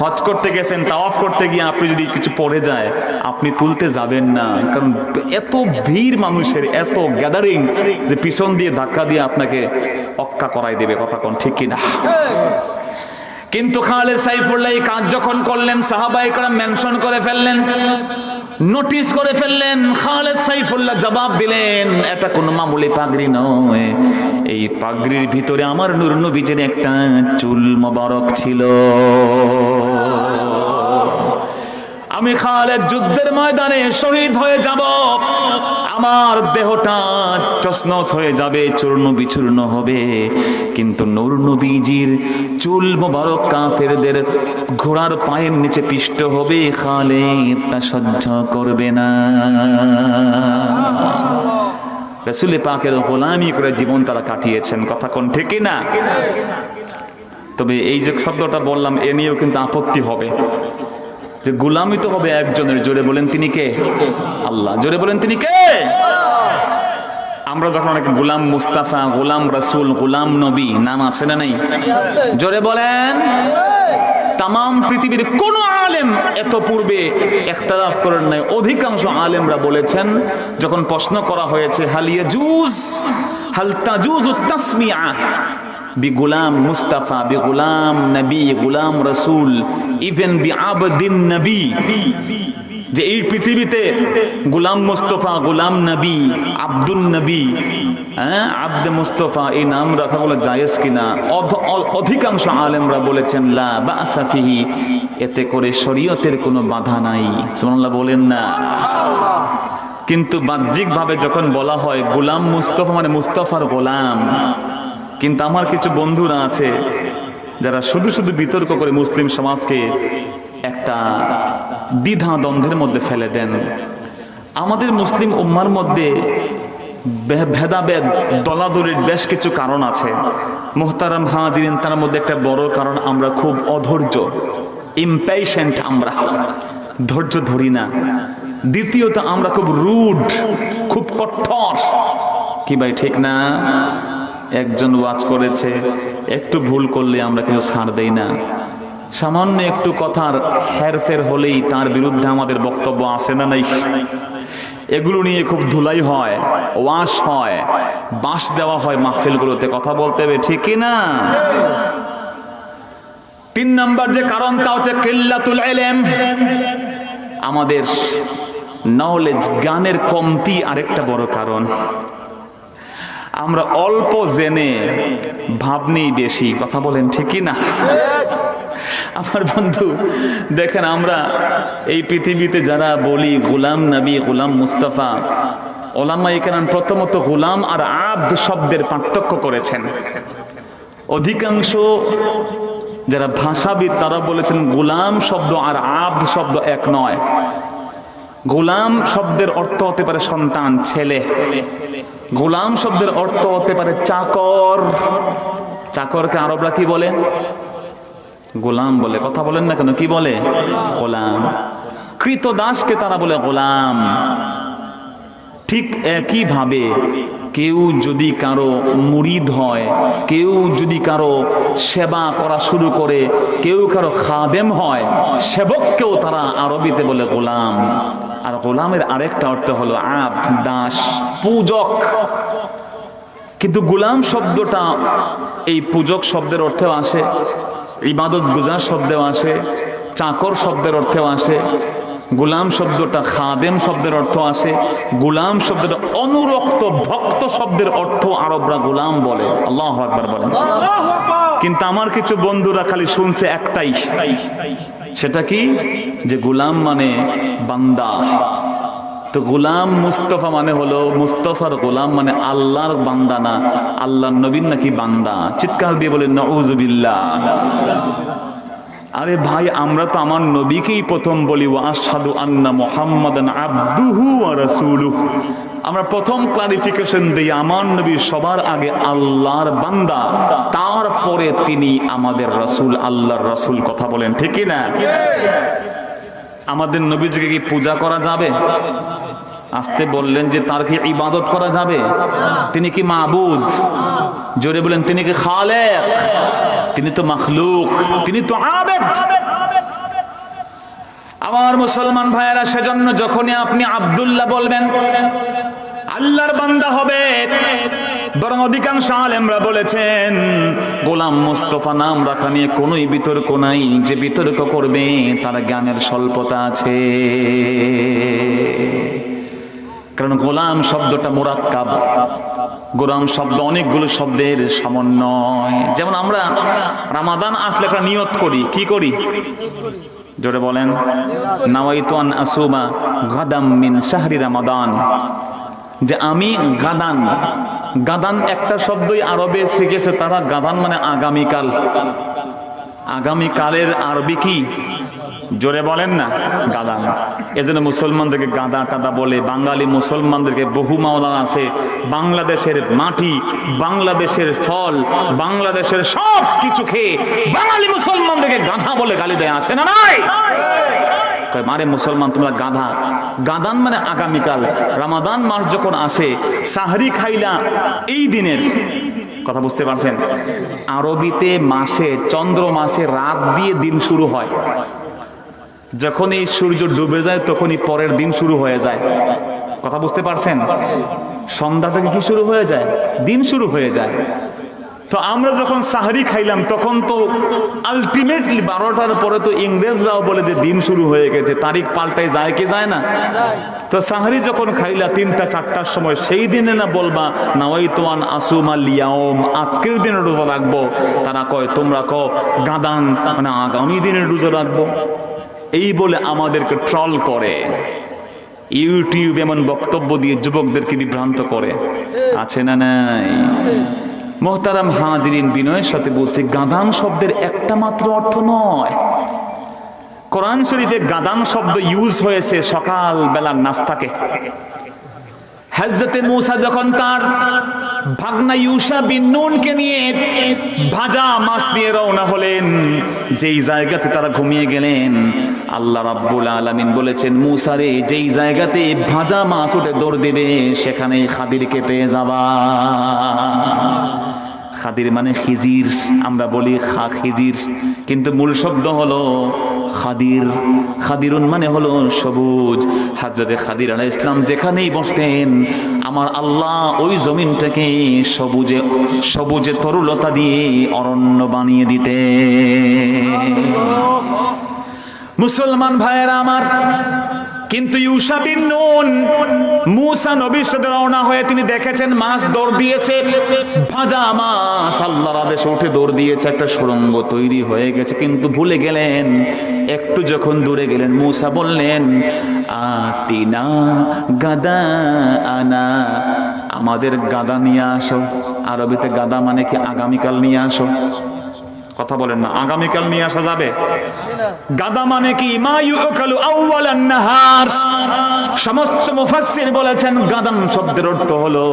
হজ করতে গেছেন, তাওয়াফ করতে গিয়ে আপনি যদি কিছু পড়ে যায়, আপনি তুলতে যাবেন না, কারণ এত ভিড় মানুষের, এত গ্যাদারিং, যে পিছন দিয়ে ধাক্কা দিয়ে আপনাকে অক্কা করাই দেবে। কথা কোন ঠিক কিনা? কিন্তু খালেদ সাইফুল্লাহ এই কাজ যখন করলেন, সাহাবায়ে কেরাম মেনশন করে ফেললেন, নোটিস করে ফেললেন। খালেদ সাইফুল্লাহ জবাব দিলেন, এটা কোনো মামুলি পাগড়ি নয়, এই পাগড়ির ভিতরে আমার নূর নবীজির একটা চুল মোবারক ছিল। আমি খালেদ যুদ্ধের ময়দানে শহীদ হয়ে যাব, আমার দেহটা তছনছ হয়ে যাবে, চূর্ণ বিচূর্ণ হবে, কিন্তু নূর নবীজির চুল মোবারক কাফেরদের ঘোড়ার পায়ের নিচে পিষ্ট হবে, খালেদ তা সহ্য করবে না। রাসূল পাকের গোলামি করে জীবন তারা কাটিয়েছেন। কথা কোন ঠিক না? তবে এই যে শব্দটা বললাম, এ নিয়েও কিন্তু আপত্তি হবে যে গোলামি তো হবে একজনের। জোরে বলেন তিনি কে? আল্লাহ। জোরে বলেন তিনি কে? আমরা যখন অনেক গোলাম মুস্তাফা, গোলাম রাসূল, গোলাম নবী নাম আছে না নাই? জোরে বলেন। তামাম পৃথিবীর কোন আলেম এত পূর্বে ইখতিলাফ করেন নাই। অধিকাংশ আলেমরা বলেছেন, যখন প্রশ্ন করা হয়েছে হাল তাজুজু তাসমিয়া বিগুলাম মুস্তাফা, বিগুলাম নবী, গুলাম রাসূল, ইভেন বি আবদিন নবী, যে এই পৃথিবীতে গুলাম মুস্তাফা, গুলাম নবী, আব্দুল নবী, আব্দে মুস্তাফা এই নাম রাখা বলে জায়েজ কিনা? অধিকাংশ আলেমরা বলেছেন লা বাসা ফিহি, এতে করে শরীয়তের কোনো বাধা নাই। সুবহানাল্লাহ বলেন না? কিন্তু বাহ্যিকভাবে যখন বলা হয় গুলাম মুস্তাফা মানে মুস্তাফার গোলাম, কিন্তু আমার কিছু বন্ধুরা আছে যারা শুধু শুধু বিতর্ক করে মুসলিম সমাজকে একটা দ্বিধা দ্বন্দ্বের মধ্যে ফেলে দেন। আমাদের মুসলিম উম্মার মধ্যে ভেদাভেদ, দলাদলির বেশ কিছু কারণ আছে মুহতারাম হাজিরিন। তার মধ্যে একটা বড় কারণ, আমরা খুব অধৈর্য, ইমপেশেন্ট, আমরা ধৈর্য ধরি না। দ্বিতীয়ত, আমরা খুব রুড, খুব কঠোর। কি ভাই ঠিক না? একজন ওয়াজ করেছে, একটু ভুল করলে আমরা কেউ ছাড় দেই না। সামান্য একটু কথার হেরফের হলেই তার বিরুদ্ধে আমাদের বক্তব্য আছে না নাই? এগুলো নিয়ে খুব ধুলাই হয়, ওয়াশ হয়, বাঁশ দেওয়া হয় মাহফিলগুলোতে। কথা বলতে হবে ঠিক না? 3 নাম্বার যে কারণ, তা হচ্ছে কিল্লাতুল ইলম, আমাদের নলেজ, জ্ঞানের কমতি আরেকটা বড় কারণ। আমরা অল্প জেনে ভাবনি বেশি। কথা বলেন ঠিক না? আমার বন্ধু দেখেন, আমরা এই পৃথিবীতে যারা বলি গোলাম নবী, গোলাম মুস্তাফা, ওলামায়ে কেরাম প্রথমত গোলাম আর আব্দ শব্দের পার্থক্য করেছেন। অধিকাংশ যারা ভাষাবিদ তারা বলেছেন গোলাম শব্দ আর আব্দ শব্দ এক নয়। গোলাম শব্দের অর্থ হতে পারে সন্তান, ছেলে। গোলাম শব্দের অর্থ হতে পারে চাকর। চাকরকে আরবরা কি বলে? গোলাম বলে। কথা বলেন না কেন, কি বলে? গোলাম। কৃতদাসকে তারা বলে গোলাম। ঠিক একইভাবে কেউ যদি কারো মুরিদ হয়, কেউ যদি কারো সেবা করা শুরু করে, কেউ কারো খাদেম হয়, সেবককেও তারা আরবিতে বলে গোলাম। আর গোলামের আরেকটা অর্থ হলো আব্দ, দাস, পূজক। কিন্তু গোলাম শব্দটা এই পূজক শব্দের অর্থেও আসে, ইবাদত গুজার শব্দেও আসে, চাকর শব্দের অর্থেও আসে। গোলাম শব্দটা খাদেম শব্দের অর্থ আসে। গোলাম শব্দটা অনুরক্ত, ভক্ত শব্দের অর্থ আরবরা গোলাম বলে। আল্লাহু আকবার বলেন। কিন্তু আমার কিছু বন্ধুরা খালি শুনছে একটাই, সেটা কি? যে গোলাম মানে বান্দা। তো গোলাম মুস্তফা মানে হলো, মুস্তফার গোলাম মানে আল্লাহর বান্দা না, আল্লাহর নবীর নাকি বান্দা। চিৎকার দিয়ে বলেন নাউযুবিল্লাহ। আরে ভাই, আমরা তো আমার নবীকেই প্রথম বলি ওয়া আশহাদু আন্না মুহাম্মাদান আবদুহু ওয়া রাসূলুহু। আমরা প্রথম ক্লারিফিকেশন দিই, আমার নবী সবার আগে আল্লাহর বান্দা, তারপরে তিনি আমাদের রাসূল, আল্লাহর রাসূল। কথা বলেন ঠিক কি না? আমাদের নবীজিকে কি পূজা করা যাবে? আসতে বললেন যে তার কি ইবাদত করা যাবে? তিনি কি মাবুদ? জোরে বলেন, তিনি কি খালেক? তিনি তো মাখলুক, তিনি তো আবেদ। আমার মুসলমান ভাইয়েরা, সেজন্য যখনই আপনি আব্দুল্লাহ বলবেন আল্লাহর বান্দা হবে। বরং অধিকাংশ আলেমরা বলেছেন গোলাম মুস্তফা নাম রাখা নিয়ে কোনোই বিতর্ক নাই। যে বিতর্ক করবে তার জ্ঞানের স্বল্পতা আছে। কারণ গোলাম শব্দটা মুরাক্কাব। গোলাম শব্দ অনেকগুলো শব্দের সমন্বয়। যেমন আমরা রমাদান আসলে একটা নিয়ত করি, কি করি? জোরে বলেন, নাওয়াইতু আন আসুমা গাদাম মিন শাহরি রমাদান। যে আমি গাদান, গাদান একটা শব্দই আরবে শিখেছে তারা। গাদান মানে আগামীকাল। আগামীকালের আরবি কি? জোরে বলেন না, গাদান। এজন্য মুসলমানদেরকে গাদা টাদা বলে। বাঙালি মুসলমানদেরকে বহু মাওলানা আছে। বাংলাদেশের মাটি, বাংলাদেশের ফল, বাংলাদেশের সব কিছু খেয়ে বাঙালি মুসলমানদেরকে গাধা বলে গালি দেয়, আছে না নাই? মারে মুসলমান তোমরা গাধা। গাদান মানে আগামীকাল। রমাদান মাস যখন আসে, সাহরি খাইলা এই দিনের কথা বুঝতে পারছেন? আরবিতে মাসে, চন্দ্র মাসে রাত দিয়ে দিন শুরু হয়। যখন এই সূর্য ডুবে যায় তখনই পরের দিন শুরু হয়ে যায়। কথা বুঝতে পারছেন? সন্ধ্যা থেকে কি শুরু হয়ে যায়? দিন শুরু হয়ে যায়। তো আমরা যখন সাহরি খাইলাম তখন তো আলটিমেটলি 12টার পরে তো ইংরেজরাও বলে যে দিন শুরু হয়ে গেছে। তারিখ পাল্টায় যায় কি যায় না? তো সাহরি যখন খাইলা 3টা 4টার সময়, সেই দিনে না বলবা নাওয়াইতু আন আসুমা লিয়াউম, আজকের দিনে রোজা রাখবো। তারা কয়, তোমরা কও গাদান মানে আগামী দিনে রোজা রাখবো। এই বলে আমাদেরকে ট্রল করে। ইউটিউব এমন বক্তব্য দিয়ে যুবকদেরকে বিভ্রান্ত করে, আছে না নাই? মোহতারাম হাজিরিন, বিনয়ের সাথে বলছি, গাদান শব্দের একটা মাত্র অর্থ নয়। কোরআন শরীফে গাদান শব্দ ইউজ হয়েছে সকাল বেলার নাস্তাকে। হযরতে মূসা যখন তার ভাগনা ইউশা বিন নুনকে নিয়ে ভাজা মাছ নিয়ে রওনা হলেন, যেই জায়গাতে তারা ঘুমিয়ে গেলেন, আল্লাহ রাব্বুল আলামিন বলেছেন, মূসা রে, যেই জায়গাতে ভাজা মাছ উঠে দৌড় দেবে সেখানে খাদিরকে পেয়ে যাবা। খাদির মানে খিজির, আমরা বলি খিজির, কিন্তু মূল শব্দ হলো খাদির। খাদিরুন মানে হলো সবুজ। হযরতে খাদির আলাইহিস সালাম যেখানেই বসতেন, আমার আল্লাহ ওই জমিনটাকে সবুজে সবুজে তরুলতা দিয়ে অরণ্য বানিয়ে দিতেন। মুসলমান ভাইয়েরা আমার, কিন্তু ইউশা বিন নুন মুসা নবীর সাথে রওনা হয়ে তিনি দেখেছেন মাছ দৌড় দিয়েছে, ভাজা মাছ আল্লাহর আদেশে উঠে দৌড় দিয়েছে, একটা সুড়ঙ্গ তৈরি হয়ে গেছে। কিন্তু ভুলে গেলেন, একটু যখন দূরে গেলেন মুসা বললেন আতিনা গাদা আনা, আমাদের গাদা নিয়ে আসো। আরবিতে গাদা মানে কি আগামীকাল নিয়ে আসো, কথা বলেন না, আগামীকাল নিয়ে আসা যাবে? গাদা মানে কি মা ইউকালু আউয়ালান নাহার। সমস্ত মুফাসসির বলেছেন গাদান শব্দের অর্থ হলো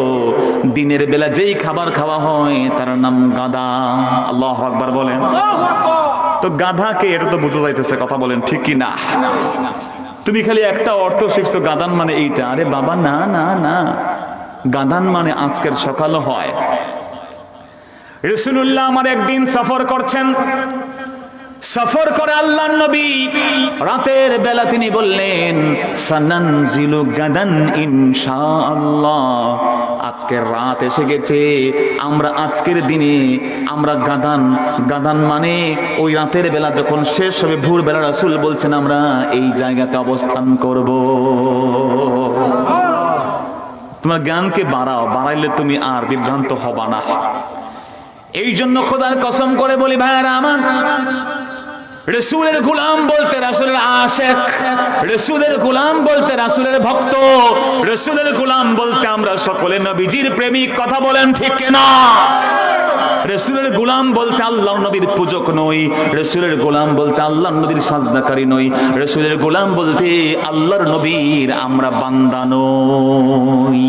দিনের বেলা যেই খাবার খাওয়া হয় তার নাম গাদা। আল্লাহু আকবার বলেন। তো গাধাকে এটা তো বোঝা যাইতেছে, কথা বলেন ঠিক কি না? তুমি খালি একটা অর্থ শিখছো গাদান মানে এইটা। আরে বাবা না না না, গাদান মানে আজকের সকালও হয়। রাসূলুল্লাহ আমার একদিন সফর করছেন, সফর করে আল্লাহর নবী রাতের বেলা তিনি বললেন সানানজিলু গাদান ইনশাআল্লাহ, আজকের রাত এসে গেছে, আমরা আজকের দিনে আমরা গাদান মানে ওই রাতের বেলা যখন শেষ হবে ভোরবেলা রাসূল বলছেন আমরা এই জায়গাতে অবস্থান করব। তোমার জ্ঞানকে বাড়াইলে তুমি আর বিভ্রান্ত হবা না। এই জন্য খোদার কসম করে বলি ভাইরা আমার, রাসূলের গোলাম বলতে রাসূলের আশিক, রাসূলের গোলাম বলতে রাসূলের ভক্ত, রাসূলের গোলাম বলতে আমরা সকলে নবীজির প্রেমিক, কথা বলেন ঠিক কিনা? রাসূলের গোলাম বলতে আল্লাহর নবীর পূজক নই, রাসূলের গোলাম বলতে আল্লাহর নবীর সাজদাকারী নই, রাসূলের গোলাম বলতে আল্লাহর নবীর আমরা বান্দা নই।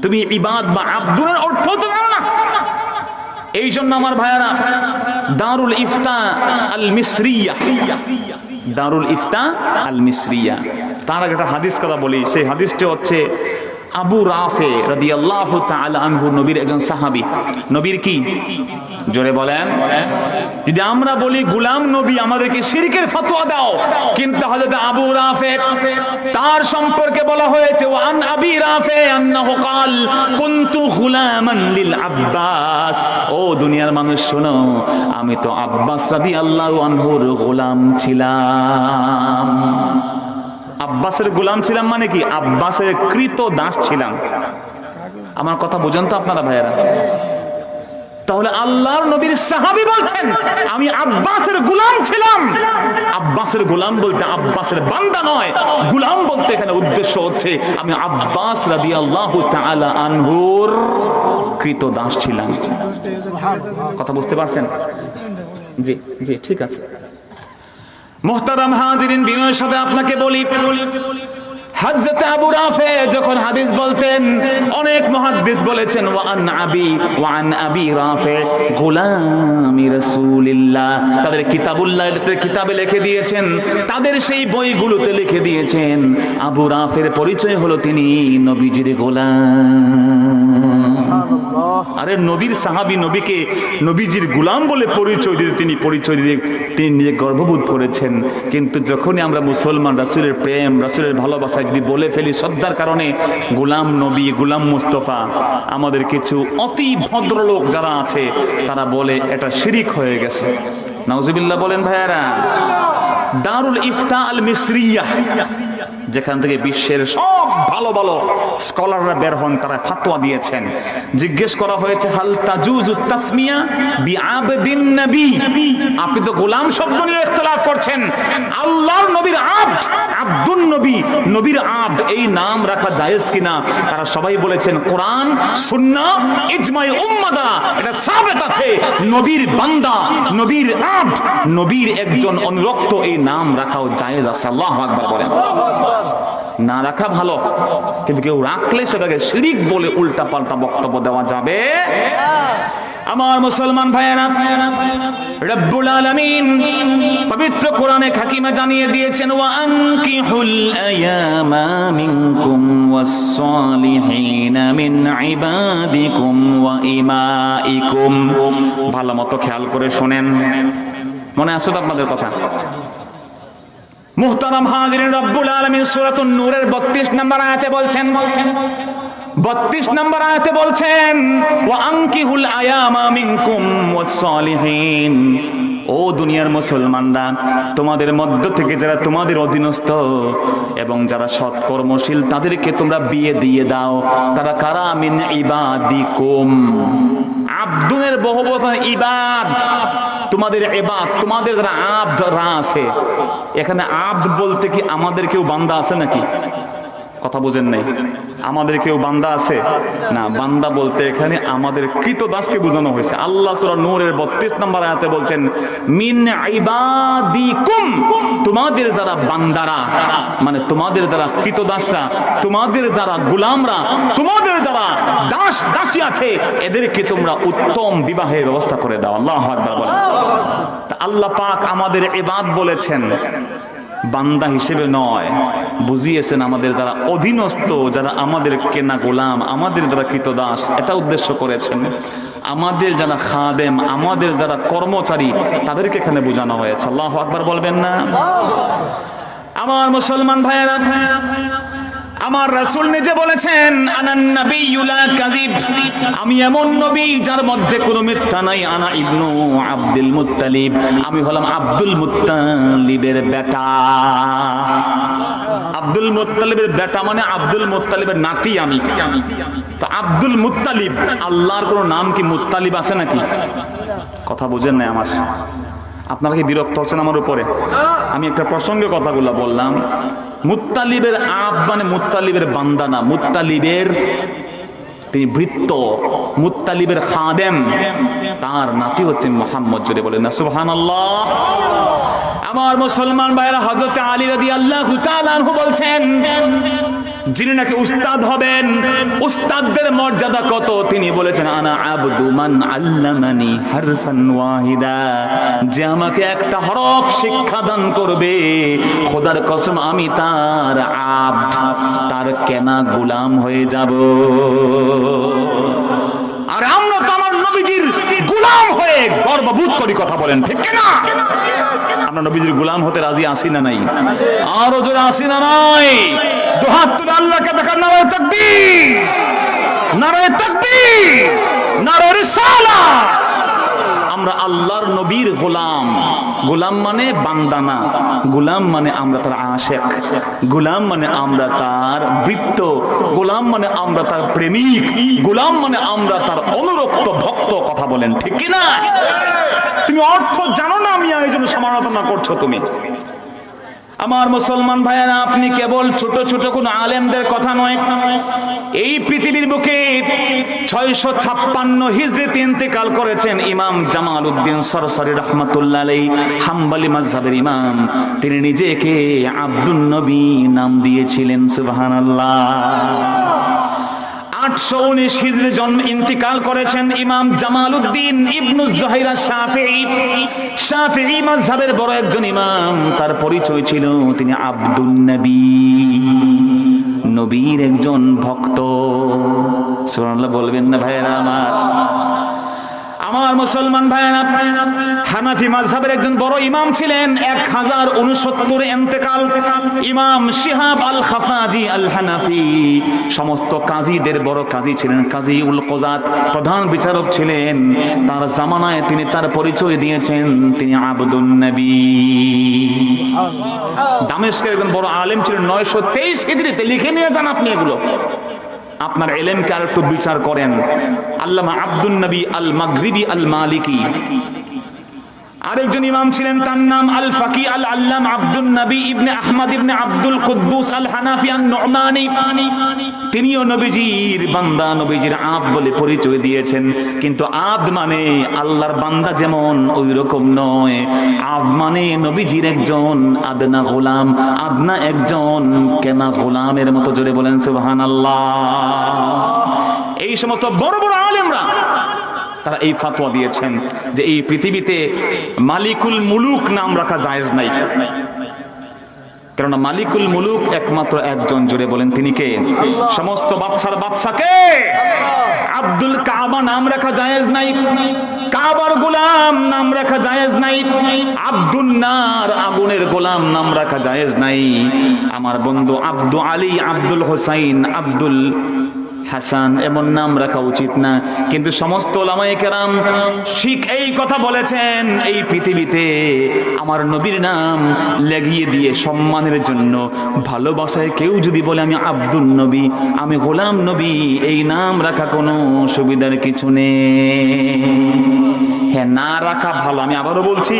তুমি ইবাদ বা আব্দুলের অর্থ তো জানো না। এই জন্য আমার ভাইয়ারা দারুল ইফতা আল মিসরিয়া, দারুল ইফতা আল মিসরিয়া, তার আগে একটা হাদিস কথা বলি। সেই হাদিসটি হচ্ছে আবু রাফে রাদিয়াল্লাহু তাআলা আনহু, নবীর একজন সাহাবী। নবীর কি? জোরে বলেন। যদি আমরা বলি গোলাম নবী আমাদেরকে শিরকের ফতোয়া দাও, কিন্তু হযরত আবু রাফে তার সম্পর্কে বলা হয়েছে ওয়ান আবি রাফে আন্নাহু ক্বাল কুনতু গুলামান লিল আব্বাস, ও দুনিয়ার মানুষ শোনো, আমি তো আব্বাস রাদিয়াল্লাহু আনহুর গোলাম ছিলাম। আব্বাসের গোলাম ছিলাম মানে কি? আব্বাসের কৃত দাস ছিলাম। আমার কথা বোঝেন তো আপনারা ভাইয়েরা? তাহলে আল্লাহর নবীর সাহাবী বলছেন আমি আব্বাসের গোলাম ছিলাম। আব্বাসের গোলাম বলতে আব্বাসের বান্দা নয়, গোলাম বলতে এখানে উদ্দেশ্য হচ্ছে আমি আব্বাস রাদিয়াল্লাহু তাআলা আনহুর কৃত দাস ছিলাম। কথা বুঝতে পারছেন? জি জি ঠিক আছে। মুহতারাম হাজিরিন, বিনয়ের সাথে আপনাকে বলি, হযরত আবু রাফে যখন হাদিস বলতেন, অনেক মুহাদ্দিস বলেছেন ওয়ান আবি রাফে গোলামি রাসূলিল্লাহ, তাদের কিতাবে লিখে দিয়েছেন, তাদের সেই বইগুলোতে লিখে দিয়েছেন আবু রাফের পরিচয় হলো তিনি নবীজির গোলাম। আরে নবীর সাহাবী নবীকে নবীজির গোলাম বলে পরিচয় দিতে তিনি নিজে গর্ববোধ করেছেন। কিন্তু যখনই আমরা মুসলমান রাসূলের প্রেম, রাসূলের ভালোবাসা যদি বলে ফেলি শ্রদ্ধার কারণে গোলাম নবী, গোলাম মুস্তাফা, আমাদের কিছু অতি ভদ্রলোক যারা আছে তারা বলে এটা শিরিক হয়ে গেছে। নাউজুবিল্লাহ বলেন ভাইয়ারা। দারুল ইফতা আল মিসরিয়া, যেখান থেকে বিশ্বের সব ভালো ভালো স্কলাররা বের হন, তারা ফতোয়া দিয়েছেন। জিজ্ঞেস করা হয়েছে হাল তাজুজু তাসমিয়া বিআবদিন নবী, আপনি তো গোলাম শব্দ নিয়ে ইখতিলাফ করছেন, আল্লাহর নবীর আব্দ, আব্দুন নবী, নবীর আব্দ, এই নাম রাখা জায়েজ কিনা? তারা সবাই বলেছেন কোরআন, সুন্নাহ, ইজমাই উম্মাহ দ্বারা এটা সাবিত আছে নবীর বান্দা, নবীর আব্দ, নবীর একজন অনুরক্ত, এই নাম রাখাও জায়েজ আছে। আল্লাহু আকবার বলেন। না রাখা ভালো, কিন্তু কেউ রাখলে সেটাকে শিরিক বলে উল্টা পাল্টা বক্তব্য দেওয়া যাবে। আমার মুসলমান ভাইয়েরা, রব্বুল আলামিন পবিত্র কোরআনে হাকিমে জানিয়ে দিয়েছেন ওয়া আনকিহুল আয়ামা মিনকুম ওয়াস সালিহিনা মিন ইবাদিকুম ওয়া ইমাইকুম। ভালো মতো খেয়াল করে শুনেন, মনে আছে তো আপনাদের কথা? মুহতারাম হাজিরিন, রব্বুল আলামিন সূরাতুন নূরের 32 নম্বর আয়াতে বলছেন, 32 নম্বর আয়াতে বলছেন ওয়া আনকিহুল আয়ামা মিনকুম ওয়াস সালিহিন, ও দুনিয়ার মুসলমানরা, তোমাদের মধ্য থেকে যারা তোমাদের অধীনস্থ এবং যারা সৎকর্মশীল তাদেরকে তোমরা বিয়ে দিয়ে দাও। তারা কারা? মিন ইবাদিকুম। আব্দুনের বহুবচন ইবাদ, তোমাদের ইবাদ, তোমাদের যারা আব্দরা আছে। এখানে আব্দ বলতে কি আমাদের কেউ বান্দা আছে নাকি? কথা বুঝেন নাই? আমাদের কেউ বান্দা আছে না, বান্দা বলতে এখানে আমাদের কৃতদাসকে বোঝানো হয়েছে। আল্লাহ সূরা নূরের 32 নম্বর আয়াতে বলছেন মিন ইবাদিকুম, তোমাদের যারা বান্দারা, মানে তোমাদের যারা কৃতদাসরা, তোমাদের যারা গোলামরা, তোমাদের যারা দাস দাসী আছে, এদেরকে তোমরা উত্তম বিবাহের ব্যবস্থা করে দাও। আল্লাহু আকবার বলেন। আল্লাহ পাক আমাদের ইবাদ বলেছেন, বান্দা হিসেবে নয়। বুঝিয়েছেন আমাদের যারা অধীনস্থ, যারা আমাদের কেনা গোলাম, আমাদের যারা কৃতদাস, এটা উদ্দেশ্য করেছেন। আমাদের যারা খাদেম, আমাদের যারা কর্মচারী, তাদেরকে এখানে বোঝানো হয়েছে। আল্লাহু আকবার বলবেন না? আমার মুসলমান ভাইয়েরা, আমার রাসূল নিজে বলেছেন আনান নাবিয়্যু লা কাযিব, আমি এমন নবী যার মধ্যে কোনো মিথ্যা নাই। আনা ইবনু আব্দুল মুত্তালিব, আমি হলাম আব্দুল মুত্তালিবের বেটা। আব্দুল মুত্তালিবের বেটা মানে আব্দুল মুত্তালিবের নাতি আমি। তো আব্দুল মুত্তালিব, আল্লাহর কোনো নাম কি মুত্তালিব আছে নাকি? কথা বুঝেন না আমার? আপনারা কি বিরক্ত হচ্ছেন আমার উপরে? আমি একটা প্রসঙ্গে কথাগুলো বললাম। মুত্তালিবের আব মানে মুত্তালিবের বান্দা না, মুত্তালিবের তিনি ভৃত্য, মুত্তালিবের খাদেম, তার নাতি হচ্ছে মুহাম্মদ। জোরে বলেন না সুবহানাল্লাহ। আমার মুসলমান ভাইরা, হযরত আলী রাদিয়াল্লাহু তাআলা আনহু বলছেন, যিনি নাকি উস্তাদ হবেন, উস্তাদদের মর্যাদা কত তিনি বলেছেন আনা আবদু মান আল্লামানি হারফান ওয়াহিদা, যে আমাকে একটা হরফ শিক্ষা দান করবে, খোদার কসম আমি তার আবদ, তার কেনা গোলাম হয়ে যাব। আর আমরা তো আমার নবীজির গোলাম হয়ে গর্ববোধ করি। কথা বলেন ঠিক কিনা? আমরা নবীজির গোলাম হতে রাজি আছি না নাই? আরো জোরে আছি না নাই? দুহাত তুলে আল্লাহকে দেখার নারায়ে তাকবীর, নারায়ে তাকবীর, নারায়ে রিসালাত। আমরা আল্লাহর নবীর গোলাম। গোলাম মানে বান্দা না, গোলাম মানে আমরা তার আশিক, গোলাম মানে আমরা তার ভৃত্য, গোলাম মানে আমরা তার প্রেমিক, গোলাম মানে আমরা তার অনুরক্ত ভক্ত। কথা বলেন ঠিক কি না? তুমি অর্থ জানো না, আমি এই জন্য সমালোচনা করছো তুমি। আমার মুসলমান ভাইয়েরা, আপনি কেবল ছোট ছোট কোন আলেমদের কথা নয়, এই পৃথিবীর বুকে 656 হিজরিতে ইন্তেকাল করেছেন ইমাম জামালউদ্দিন সরসরি রাহমাতুল্লাহ আলাইহি, হাম্বলি মাযহাবের ইমাম। তিনি নিজেকে আব্দুন নবী নাম দিয়েছিলেন। সুবহানাল্লাহ। 819 হিজরি জন্ম ইন্তিকাল করেছেন ইমাম জামালউদ্দিন ইবনু যুহাইরা শাফিঈ। শাফিঈ মাযহাবের বড় একজন ইমাম। তার পরিচয় ছিল তিনি আব্দুন নবী, নবীর একজন ভক্ত। সুবহানাল্লাহ বলবেন না ভাইয়েরা আমার? আমার মুসলমান ভাইয়েরা, হানাফি মাযহাবের একজন বড় ইমাম ছিলেন। 1069 ইন্তেকাল ইমাম শিহাব আল খাফাজি আল হানাফি। সমস্ত কাজীদের বড় কাজী ছিলেন, কাজী উল কুযাত, প্রধান বিচারক ছিলেন। তার জামানায় তিনি তার পরিচয় দিয়েছেন তিনি আব্দুন নবী। দামেস্কের একজন বড় আলেম ছিলেন। 923 হিজরিতে। লিখে নিয়ে যান আপনি এগুলো, আপনার ইলমকে আর একটু বিচার করেন। আল্লামা আব্দুন নবী আল মাগরিবি আল মালিকি। আরেকজন ইমাম ছিলেন, তার নাম আল ফাকি আল আল্লাম আব্দুন নবী ইবনে আহমদ ইবনে আব্দুল কুদ্দুস আল হানাফি আন নুমানি। তিনিও নবীজির বান্দা, নবীজির আব্দ বলে পরিচয় দিয়েছেন। কিন্তু আব্দ মানে আল্লাহর বান্দা যেমন ওই রকম নয়। আব্দ মানে নবীজির একজন আদনা গোলাম, আদনা একজন কেনা গোলামের মতো। জোরে বলেন সুবহানাল্লাহ। এই সমস্ত বড় বড় আলেমরা তারা এই ফতোয়া দিয়েছেন যে এই পৃথিবীতে মালিকুল মুলুক নাম রাখা জায়েজ নাই। কেননা মালিকুল মুলুক একমাত্র একজন। জোরে বলেন তিনি কে? সমস্ত বাদশার বাদশাকে। আব্দুল কাবা নাম রাখা জায়েজ নাই, কাবার গোলাম নাম রাখা জায়েজ নাই, আব্দুন নার আগুনের গোলাম নাম রাখা জায়েজ নাই। আমার বন্ধু আব্দু আলী, আব্দুল হোসাইন, আব্দুল হাসান, এমন নাম রাখা উচিত না। কিন্তু সমস্ত ওলামায়ে কেরাম ঠিক এই কথা বলেছেন, এই পৃথিবীতে আমার নবীর নাম লাগিয়ে দিয়ে সম্মানের জন্য, ভালোবাসায় কেউ যদি বলে আমি আব্দুল নবী, আমি গোলাম নবী, এই নাম রাখা কোনো সুবিধার কিছু নেই। হ্যাঁ, না রাখা ভালো। আমি আবারও বলছি,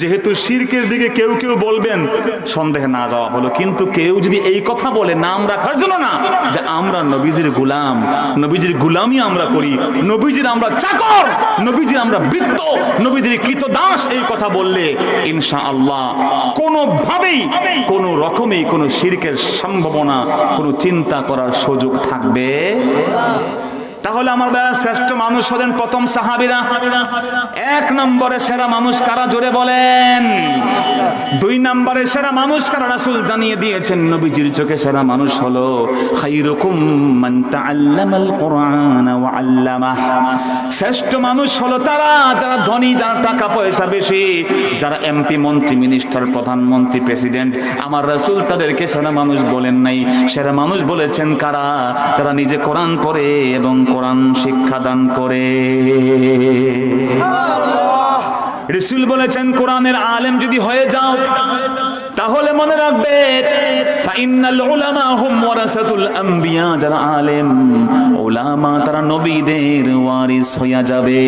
যেহেতু শিরকের দিকে কেউ কেউ বলবেন, সন্দেহে না যাওয়া ভালো। কিন্তু কেউ যদি এই কথা বলে নাম রাখার জন্য না, যে আমরা নবীজির গোলাম, নবীজির গোলামি আমরা করি, নবীজির আমরা চাকর, নবীজির আমরা বৃত্ত, নবীজির কৃতদাস, এই কথা বললে ইনশাআল্লাহ কোনোভাবেই কোনো রকমেই কোনো শিরকের সম্ভাবনা, কোনো চিন্তা করার সুযোগ থাকবে। তাহলে আমার বেলা শ্রেষ্ঠ মানুষ হলেন প্রথম সাহাবীরা। 1 নম্বরে সেরা মানুষ কারা, জোরে বলেন? 2 নম্বরে সেরা মানুষ কারা, রাসূল জানিয়ে দিয়েছেন নবীজির চোখে সেরা মানুষ হলো খায়রুকুম মান তাআল্লামাল কুরআন ওয়া আল্লামাহ। শ্রেষ্ঠ মানুষ হলো তারা যারা ধনী, যারা টাকা পয়সা বেশি, যারা এমপি, মন্ত্রী, মিনিস্টার, প্রধানমন্ত্রী, প্রেসিডেন্ট। আমার রাসূল তাদেরকে সেরা মানুষ বলেন নাই। সেরা মানুষ বলেছেন কারা? যারা নিজে কোরআন পড়ে এবং কোরআন শিক্ষা দান করে। রাসূল বলেছেন কোরআনের আলেম যদি হয়ে যাও, তাহলে মনে রাখবে ফাইনাল উলামা হুম ওয়ারাসাতুল আম্বিয়া। যারা আলেম, উলামা, তারা নবীদের ওয়ারিস হয়ে যাবে।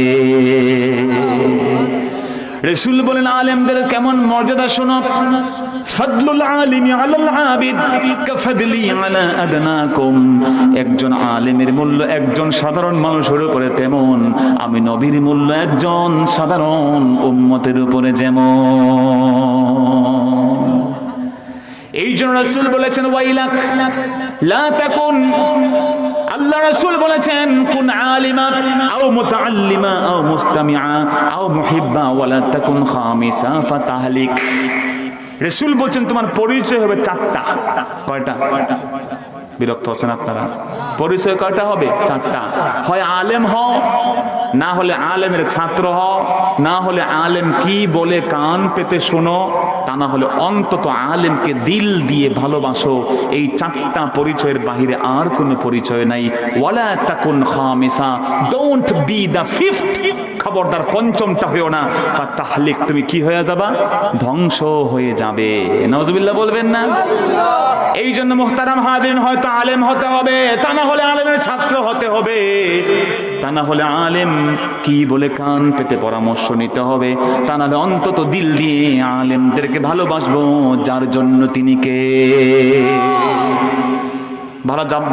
রাসূল বলেন আলেমদের কেমন মর্যাদা শোনো। ফাদলুল আলিমি আলাল আবিদ কাফাদলি আলা আদনাকুম। একজন আলেমের মূল্য একজন সাধারণ মানুষের উপরে তেমন আমি নবীর মূল্য একজন সাধারণ উম্মতের উপরে যেমন। এই জন্য রাসূল বলেছেন ওয়াইলাক লা তাকুন, আল্লাহ রাসূল বলেছেন কুন আলিমা আও মুতাআল্লিমা আও মুস্তামিআ আও মুহিব্বা ওয়ালা তাকুন খামিসা ফাতাহলিক। রাসূল বলেন তোমার পরিচয় হবে 4টা। কয়টা? বিরক্ত হচ্ছেন আপনারা? পরিচয় কয়টা হবে? 4টা। হয় আলেম হও, না হলে আলেমের ছাত্র হও, না হলে আলেম কি বলে কান পেতে শোনো, তা না হলে অন্তত আলেমকে দিল দিয়ে ভালোবাসো। এই 4টা পরিচয়ের বাহিরে আর কোনো পরিচয় নাই। ওয়ালা তাকুন খামিসা, ডোন্ট বি দ্য ফিফথ। খবরদার 5মটা হইও না। ফাতাহলিক, তুমি কি হয়ে যাবা? ধ্বংস হয়ে যাবে। নাউজুবিল্লাহ বলবেন না? এই জন্য মুহতারাম হাজিরিন, হয়তো আলেম হতে হবে, তা না হলে আলেমের ছাত্র হতে হবে, তা না হলে আলেম কি বলে কান পেতে পরামর্শ নিতে হবে, তা না হলে অন্তত দিল দিয়ে আলেমদেরকে ভালোবাসবো, যার জন্য তিনি কে।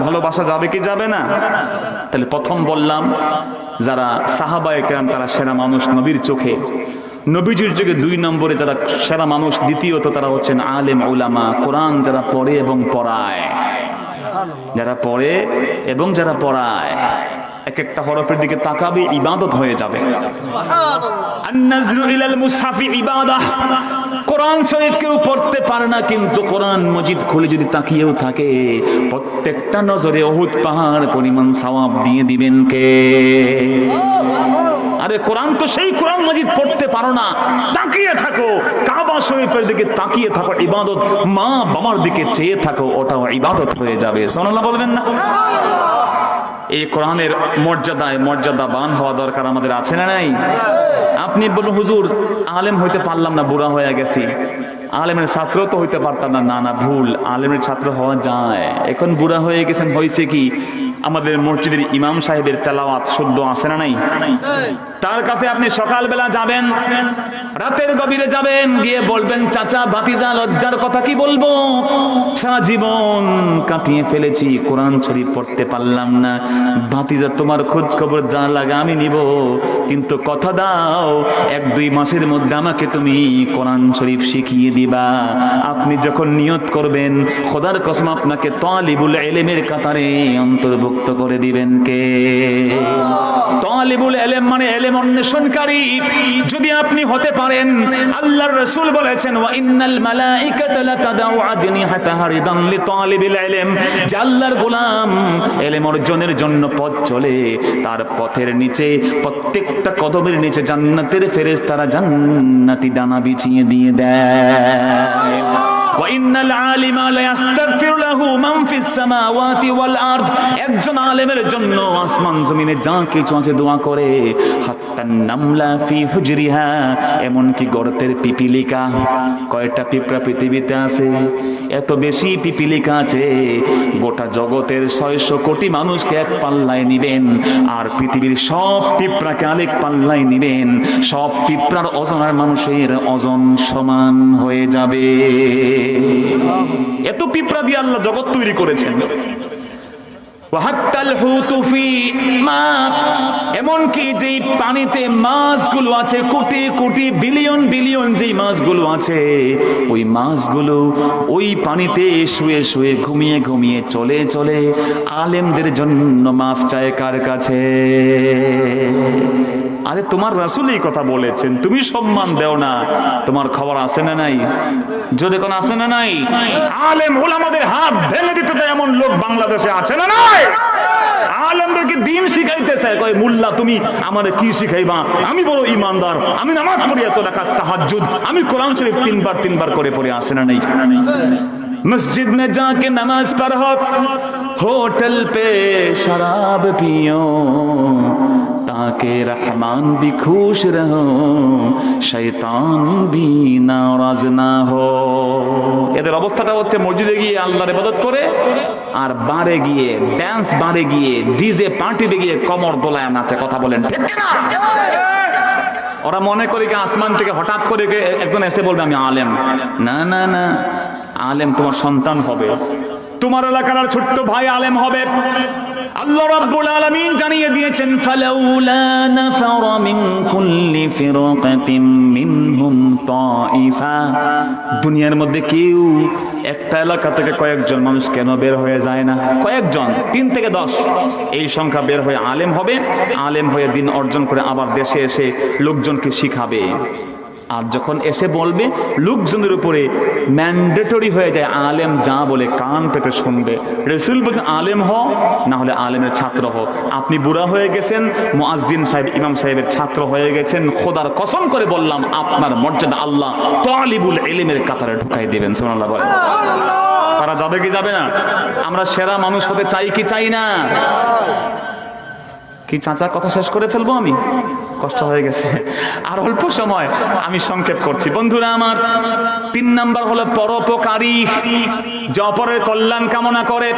ভালোবাসা যাবে কি যাবে না? তাহলে প্রথম বললাম যারা সাহাবায়ে কেরাম তারা সেরা মানুষ নবীর চোখে, নবীজির যুগে 2 নম্বরে যারা সেরা মানুষ, দ্বিতীয়ত তারা হচ্ছেন আলেম উলামা, কোরআন যারা পড়ে এবং পড়ায়। যারা পড়ে এবং যারা পড়ায়, এক একটা হরফের দিকে তাকাবে, ইবাদত হয়ে যাবে। আন-নাজরু ইলাল মুসহাফি ইবাদাহ। কোরআন শরীফ কেউ পড়তে পারে না, কিন্তু কোরআন মজিদ খুলে যদি তাকিয়েও থাকে, প্রত্যেকটা নজরে উহুদ পাহাড় পরিমাণ সওয়াব দিয়ে দিবেন কে? আরে কোরআন তো সেই কোরআন মজিদ পড়তে পারো না, তাকিয়ে থাকো কাবা শরীফের দিকে, তাকিয়ে থাকো, ইবাদত। মা বাবার দিকে চেয়ে থাকো, ওটাও ইবাদত হয়ে যাবে। সুবহানাল্লাহ বলবেন না? এই কোরআনের মর্যাদায় মর্যাদাবান হওয়া দরকার আমাদের আছে না নাই? আপনি বলুন হুজুর আলেম হইতে পারলাম না, বুড়া হয়ে গেছি, আলেমের ছাত্র তো হইতে পারতাম না। না না, ভুল। আলেমের ছাত্র হওয়া যায়। এখন বুড়া হয়ে গেছেন, হয়েছে কি, আমাদের মসজিদের ইমাম সাহেবের তেলাওয়াত শুদ্ধ আছে না নাই? তার কাছে আপনি সকালবেলা যাবেন, রাতের গভীরে যাবেন, গিয়ে বলবেন চাচা ভাতিজা লজ্জার কথা কি বলবো, সারা জীবন কাটিয়ে ফেলেছি, কোরআন শরীফ পড়তে পারলাম না। ভাতিজা তোমার খোঁজ খবর যা লাগে আমি নিব, কিন্তু কথা দাও 1-2 মাসের মধ্যে আমাকে তুমি কোরআন শরীফ শিখিয়ে দিবা। আপনি যখন নিয়ত করবেন, খোদার কসম আপনাকে তালিবুল ইলমের কাতারে অন্তর্ভুক্ত করে দিবেন কে? তালিবুল ইলম মানে ইলম অন্বেষণকারী। যদি আপনি হতে পারেন, আল্লাহর রাসূল বলেছেন ওয়া ইন্নাল মালাইকাতা লাতাদাউ আজনিহাতাহা রিদান লিতালিবিল ইলম। যে আল্লাহর গোলাম ইলম অর্জনের জন্য পথ চলে, তার পথের নিচে, প্রত্যেকটা কদমের নিচে জান্নাতের ফেরেশতারা জান্নাতি ডানা বিছিয়ে দিয়ে দেয়। ওয়া ইন্নাল আলিমা লা ইস্তাগফিরু লাহু মান ফিস সামাওয়াতি ওয়াল আরদ, একজন আলেমের জন্য আসমান জমিনে যা কিছু আছে দোয়া করে। হাত্তান নামলা ফি হুজরিহা, এমনকি গর্তের পিপিলিকা, কয়টা পিঁপড়া পৃথিবীতে আছে? এত বেশি পিপিলিকা আছে, গোটা জগতের 600 কোটি মানুষকে এক পাল্লায় নিবেন, আর পৃথিবীর সব পিঁপড়াকে আরেক পাল্লায় নিবেন, সব পিঁপড়ার ওজন আর মানুষের ওজন সমান হয়ে যাবে। এত পিঁপড়া দিয়ে আল্লাহ জগৎ তৈরি করেছেন। এমনকি যেই পানিতে মাছগুলো আছে, কোটি কোটি বিলিয়ন বিলিয়ন যেই মাছগুলো আছে, ওই মাছগুলো ওই পানিতে শুয়ে শুয়ে ঘুমিয়ে ঘুমিয়ে চলে চলে আলেমদের জন্য মাফ চায় কার কাছে? আরে তোমার রাসূল এই কথা বলেছেন, তুমি সম্মান দেও না, তোমার খবর আছে না নাই? যদি কোন আছে না নাই? আলেম ওলামাদের হাত ভেঙে দিতে যায় এমন লোক বাংলাদেশে আছে না নাই? আলেমদেরকে দিন শিখাইতে চায়, কয় মোল্লা তুমি আমাদের কি শিখাইবা? আমি বড় ইমানদার, আমি নামাজ পড়ি এত রাকাত তাহাজ্জুদ, আমি কোরআন শরীফ তিনবার করে পড়ে, আছে না নাই? मस्जिद में जाके नमाज पढ़ो, होटल पे शराब पियो, ताकि रहमान भी खुश रहो, शैतान भी नाराज ना हो। এদের অবস্থাটা হচ্ছে মসজিদে গিয়ে আল্লাহর ইবাদত করে, আর বারে গিয়ে ড্যান্স, বারে গিয়ে ডিজে পার্টিতে গিয়ে কমর দোলায় নাচে। কথা বলেন ঠিক না? ওরা মনে করে কি আসমান থেকে হঠাৎ করে একজন এসে বলবে আমি আলেম? না না না, আলেম তোমার সন্তান হবে, তোমার এলাকার ছোট্ট ভাই আলেম হবে। আল্লাহ রাব্বুল আলামিন জানিয়ে দিয়েছেন, ফালাউলা নাফারা মিন কুল্লি ফিরকাতিন মিনহুম তাইফা। দুনিয়ার মধ্যে কেউ একটা এলাকা থেকে কয়েকজন মানুষ কেন বের হয়ে যায় না? কয়েকজন, 3 থেকে 10 এই সংখ্যা বের হয়ে আলেম হবে, আলেম হয়ে দিন অর্জন করে আবার দেশে এসে লোকজনকে শিখাবে। আর যখন এসে বলবে, লোকজনের উপরে ম্যান্ডেটরি হয়ে যায়, আলেম যা বলে কান পেতে শুনবে। রাসূল বলেন আলেম হও, না হলে আলেমের ছাত্র হও। আপনি বুড়া হয়ে গেছেন, মুয়াজ্জিন সাহেব ইমাম সাহেবের ছাত্র হয়ে গেছেন, খোদার কসম করে বললাম আপনার মর্যাদা আল্লাহ তালিবুল ইলমের কাতারে ঢুকাই দিবেন। সুবহানাল্লাহ বলেন। তারা যাবে কি যাবে না? আমরা সেরা মানুষ হতে চাই কি চাই না? কি চাচা কথা শেষ করে ফেলবো আমি? কষ্ট হয়ে গেছে, আর অল্প সময়, আমি সংক্ষেপ করছি। বন্ধুরা আমার, 3 নাম্বার হলো পরোপকারী, যে অপরের কল্যাণ কামনা করে।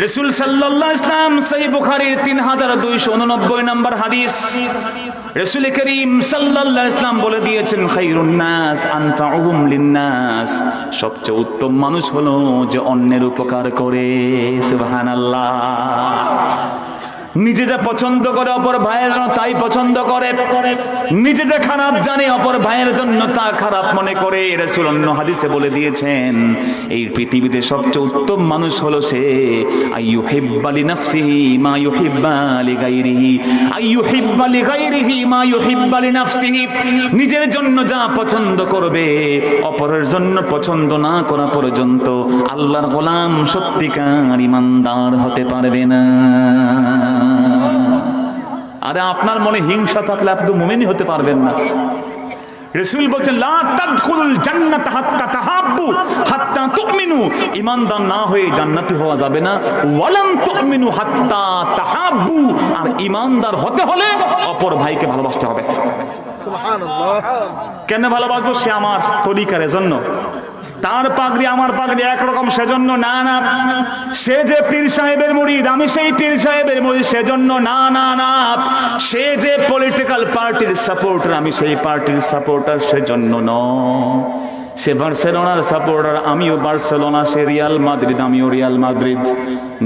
রাসূল সাল্লাল্লাহু আলাইহি ওয়াসাল্লাম সহিহ বুখারীর 3289 নাম্বার হাদিস, রাসূল করিম সাল্লাল্লাহু আলাইহি ওয়াসাল্লাম বলে দিয়েছেন, খায়রুন নাস আনফাউহুম লিন-নাস, সবচেয়ে উত্তম মানুষ হলো যে অন্যের উপকার করে। সুবহানাল্লাহ। নিজে যা পছন্দ করে অপর ভাইয়ের জন্য তাই পছন্দ করে, নিজে যে খারাপ জানে অপর ভাইয়ের জন্য তা খারাপ মনে করে। রাসূল অন্য হাদিসে বলে দিয়েছেন, এই পৃথিবীতে সবচেয়ে উত্তম মানুষ হলো সে আইয়ুহিব্বা লিনাফসিহি মা ইউহিব্বা লিগাইরিহি, আইয়ুহিব্বা লিগাইরিহি মা ইউহিব্বা লিনাফসিহি, নিজের জন্য যা পছন্দ করবে অপরের জন্য পছন্দ না করা পর্যন্ত আল্লাহর গোলাম সত্যিকার ইমানদার হতে পারবে না। আরে আপনার মনে হিংসা থাকলে আপনি তো মুমিনই হতে পারবেন না। রাসূল বলেন, লা তাদখুলুল জান্নাতা হাত্তা তাহাব্বু হাত্তা তুমিনু, ঈমানদার না হয়ে জান্নাতি হওয়া যাবে না। ওয়ালাম তুমিনু হাত্তা তাহাব্বু, আর ঈমানদার হতে হলে অপর ভাইকে ভালোবাসতে হবে। সুবহানাল্লাহ। কেন ভালোবাসবো? সে আমার তরিকার জন্য, তার পাগড়ি আমার পাগড়ি একরকম সেজন্য না, না সে যে পীর সাহেবের মুরিদ আমি সেই পীর সাহেবের মুরিদ সেজন্য না, না না সে যে পলিটিক্যাল পার্টির সাপোর্টার আমি সেই পার্টির সাপোর্টার সেজন্য নয়। সে বার্সেলোনার সাপোর্টার আমিও বার্সেলোনা, সে রিয়াল মাদ্রিদ আমিও রিয়াল মাদ্রিদ,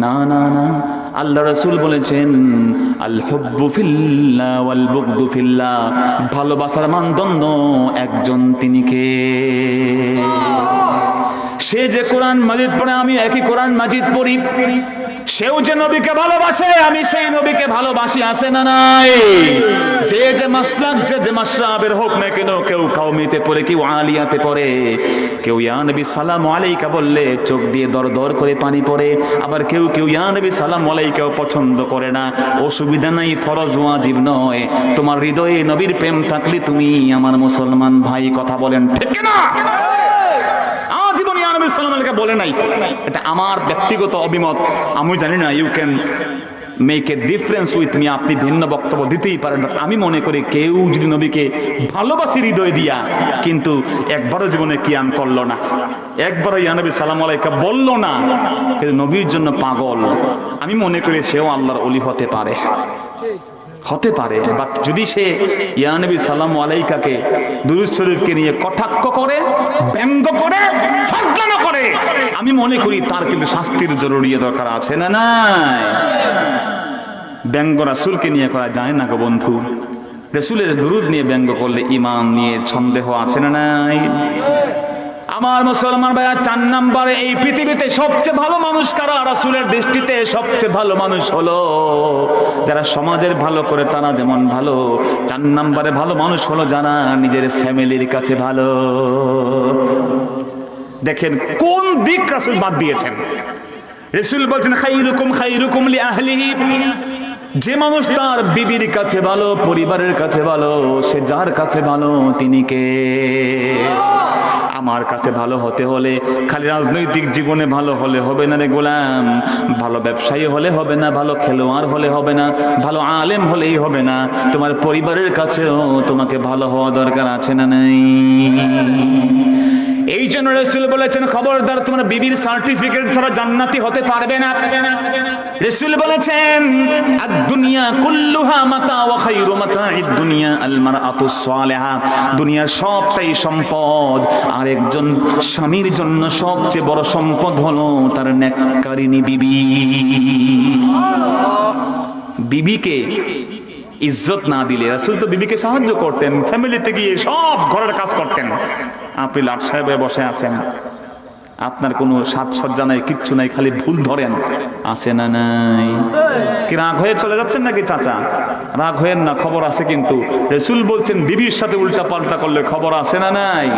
না না না। আল্লাহ রাসূল বলেছেন, আল হুব্বু ফিল্লাহ ওয়াল বুগদু ফিল্লাহ, ভালোবাসার মানদণ্ড একজন, তিনি কে? সে যে কোরআন মাজিদ পড়ে আমি একই কোরআন মাজিদ পড়ি, সেও যে নবীকে ভালোবাসে আমি সেই নবীকে ভালোবাসি, আছে না নাই? যে যে মাসলাক যে মাশরাবের হোক না কেন, কেউ কওমিতে পড়ে, কেউ আলিয়াতে পড়ে, কেউ ইয়া নবী সালাম আলাইকা বললে চোখ দিয়ে দর দর করে পানি পড়ে, আবার কেউ কেউ ইয়া নবী সালাম আলাইকাও পছন্দ করে না। অসুবিধা নাই, ফরজ ওয়াজিব নয়। তোমার হৃদয়ে নবীর প্রেম থাকলে তুমি আমার মুসলমান ভাই। কথা বলেন ঠিক না? সাল্লাল্লাহু আলাইহি বলে নাই, এটা আমার ব্যক্তিগত অভিমত। আমি জানি না, you can make a difference with me, আপনি ভিন্ন বক্তব্য দিতেই পারেন। আমি মনে করি কেউ যদি নবীকে ভালোবাসি হৃদয় দিয়া, কিন্তু একবারও জীবনে কিয়াম করলো না, একবারও ইয়া নবী সালাম আলাইকা বললো না, কিন্তু নবীর জন্য পাগল, আমি মনে করি সেও আল্লাহর ওলি হতে পারে, হতে পারে। বাট যদি সে ইয়া নবী সালাম আলাইকাকে দুরূদ শরীফকে নিয়ে কটাক্ষ করে, ব্যঙ্গ করে, ফাজলামো করে, আমি মনে করি তার কিন্তু শাস্তির জরুরি দরকার আছে না নাই? ব্যঙ্গ রাসূলকে নিয়ে করা যায় না গো বন্ধু। রাসূলের দুরূদ নিয়ে ব্যঙ্গ করলে ঈমান নিয়ে সন্দেহ আছে না নাই? আমার মুসলমান ভাইরা, 4 নম্বরে এই পৃথিবীতে সবচেয়ে ভালো মানুষ কারা? রাসূলের দৃষ্টিতে সবচেয়ে ভালো মানুষ হলো যারা সমাজের ভালো করে, তারা যেমন ভালো। 4 নম্বরে ভালো মানুষ হলো যারা নিজের ফ্যামিলির কাছে ভালো। দেখেন কোন দিক রাসূল বাদ দিয়েছেন। রাসূল বলছেন খায়রুকুম খায়রুকুম লি আহলিহি, যে মানুষ তার বিবির কাছে ভালো, পরিবারের কাছে ভালো, সে যার কাছে ভালো তিনি কে? আমার কাছে ভালো হতে হলে খালি রাজনৈতিক জীবনে ভালো হলে হবে না রে গোলাম, ভালো ব্যবসায়ী হলে হবে না, ভালো খেলোয়াড় হলে হবে না, ভালো আলেম হলেই হবে না, তোমার পরিবারের কাছেও তোমাকে ভালো হওয়া দরকার আছে না নাই? এই জন্য রাসূল বলেছেন খবরদার তোমার বিবির সার্টিফিকেট ছাড়া জান্নাতি হতে পারবে না। রাসূল বলেছেন আদ-দুনিয়া কুল্লুহা মাতা ওয়া খায়রু মাতা'id দুনিয়া আল মারআতুস সালিহা, দুনিয়ার সবটাই সম্পদ, আর একজন স্বামীর জন্য সবচেয়ে বড় সম্পদ হলো তার নেককারিনী বিবি। বিবিকে ইজ্জত না দিলে, রাসূল তো বিবিকে সাহায্য করতেন, ফ্যামিলিতে গিয়ে সব ঘরের কাজ করতেন। আপনি লাট সাহেবে বসে আছেন, আপনার কোনো সাজসজ্জা নাই, কিচ্ছু নাই, খালি ভুল ধরেন, আছে না নাই? কি রাগ হয়ে চলে যাচ্ছেন নাকি চাচা? রাগ হয়েন না, খবর আছে কিন্তু। রাসূল বলছেন বিবির সাথে উল্টা পাল্টা করলে খবর আছে না নাই?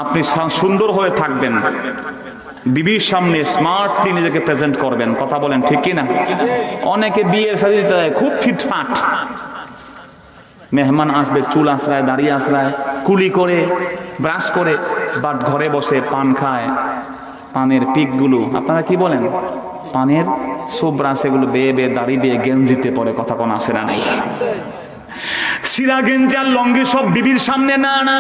আপনি সুন্দর হয়ে থাকবেন, বিবির সামনে স্মার্টলি নিজেকে প্রেজেন্ট করবেন, কথা বলেন ঠিক কি না? অনেকে বিয়ের সাথে খুব ফিটফাট, মেহমান আসবে চুল আশ্রায়, দাড়ি আশ্রায়, কুলি করে, ব্রাশ করে, বাট ঘরে বসে পান খায়, পানের পিকগুলো, আপনারা কি বলেন, পানের সোব্রাশ, এগুলো বেয়ে বেয়ে দাড়ি দিয়ে গেঞ্জিতে পরে, কথা কোন আছে না নাই? সিরা গেঞ্জি আর লঙ্গি সব বিবির সামনে না, না,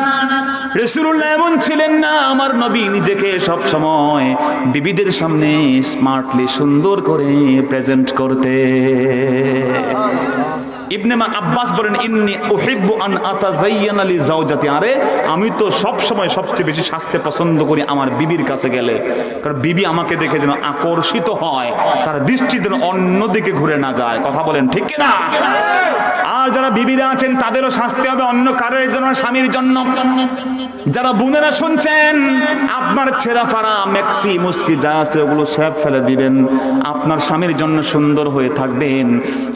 রাসূলুল্লাহ এমন ছিলেন না। আমার নবী নিজেকে সব সময় বিবিদের সামনে স্মার্টলি সুন্দর করে প্রেজেন্ট করতে। ইবনে আব্বাস বলেন ইন্নী উহিব্বু আন আতাযায়্যানা লি যাওজাতি, আরে আমি তো সব সময় সবচেয়ে বেশি সাজতে পছন্দ করি আমার বিবির কাছে গেলে, কারণ বিবি আমাকে দেখে যেন আকর্ষিত হয়, তার দৃষ্টি যেন অন্যদিকে ঘুরে না যায়, কথা বলেন ঠিক কি না? আর যারা বিবিরা আছেন তাদেরও শাস্তি হবে অন্য কারোর জন্য, স্বামীর জন্য। যারা বোনেরা শুনছেন, আপনার ছেঁড়া ফাড়া মেক্সি মুস্কি যা আছে ওগুলো সব ফেলে দিবেন, আপনার স্বামীর জন্য সুন্দর হয়ে থাকবেন।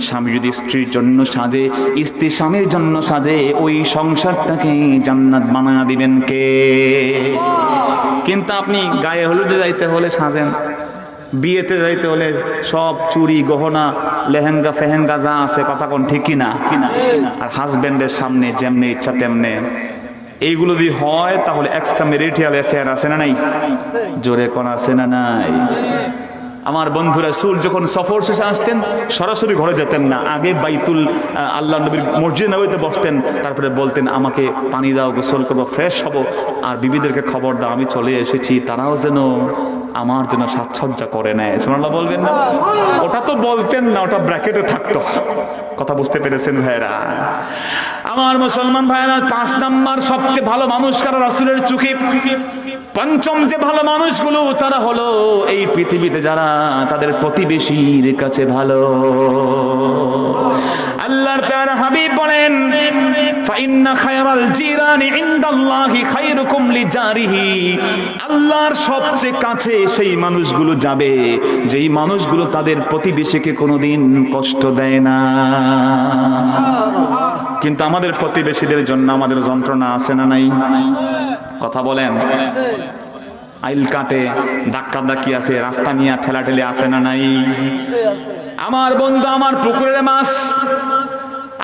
স্বামী যদি স্ত্রীর জন্য সাজে, স্ত্রী স্বামীর জন্য সাজে, ওই সংসারটাকে জান্নাত বানায়া দিবেন কে? কিন্তু আপনি গায়ে হলুদে যাইতে হলে সাজেন, বিয়েতে যাইতে হলে সব চুরি গহনা লেহেঙ্গা ফেহেঙ্গা যা আছে, কথা কোন ঠিক কিনা? আর হাজবেন্ডের সামনে যেমনে ইচ্ছা তেমনে, এইগুলো যদি হয় তাহলে এক্সট্রা ম্যারিটাল অ্যাফেয়ার আছে না নাই? জোরে কোন আছে না নাই? আমার বন্ধু রাসূল যখন সফর শেষে আসতেন সরাসরি ঘরে যেতেন না, আগে বাইতুল আল্লাহ নবীর মসজিদ নববীতে বসতেন, তারপরে বলতেন আমাকে পানি দাও, গোসল করবো, ফ্রেশ হব, আর বিবিদেরকে খবর দাও আমি চলে এসেছি, তারাও যেন আমার জন্য সাজসজ্জা করে নেয়। সুবহানাল্লাহ বলবেন না? ওটা তো বলতেন না, ওটা ব্র্যাকেটে থাকতো, কথা বুঝতে পেরেছেন ভাইরা? আমার মুসলমান ভাইরা, 5 নাম্বার সবচেয়ে ভালো মানুষ কারা রাসূলের চোখে? 5ম যে ভালো মানুষগুলো তারা হলো এই পৃথিবীতে যারা তাদের প্রতিবেশীর কাছে ভালো। আল্লাহর প্যারা হাবিব বলেন ফাইন্না খায়রাল জিরানি ইনদাল্লাহি খায়রুকুম লিজারিহি, আল্লাহর সবচেয়ে কাছে সেই মানুষগুলো যাবে যেই মানুষগুলো তাদের প্রতিবেশীকে কোনোদিন কষ্ট দেয় না। কিন্তু আমাদের প্রতিবেশীদের জন্য আমাদের যন্ত্রণা আছে না নাই? কথা বলেন। আইল কাটে, ধাক্কা ধাক্কি আছে, রাস্তা নিয়ে ঠেলাঠেলি আছে না নাই? আমার বন্ধু, আমার পুকুরের মাছ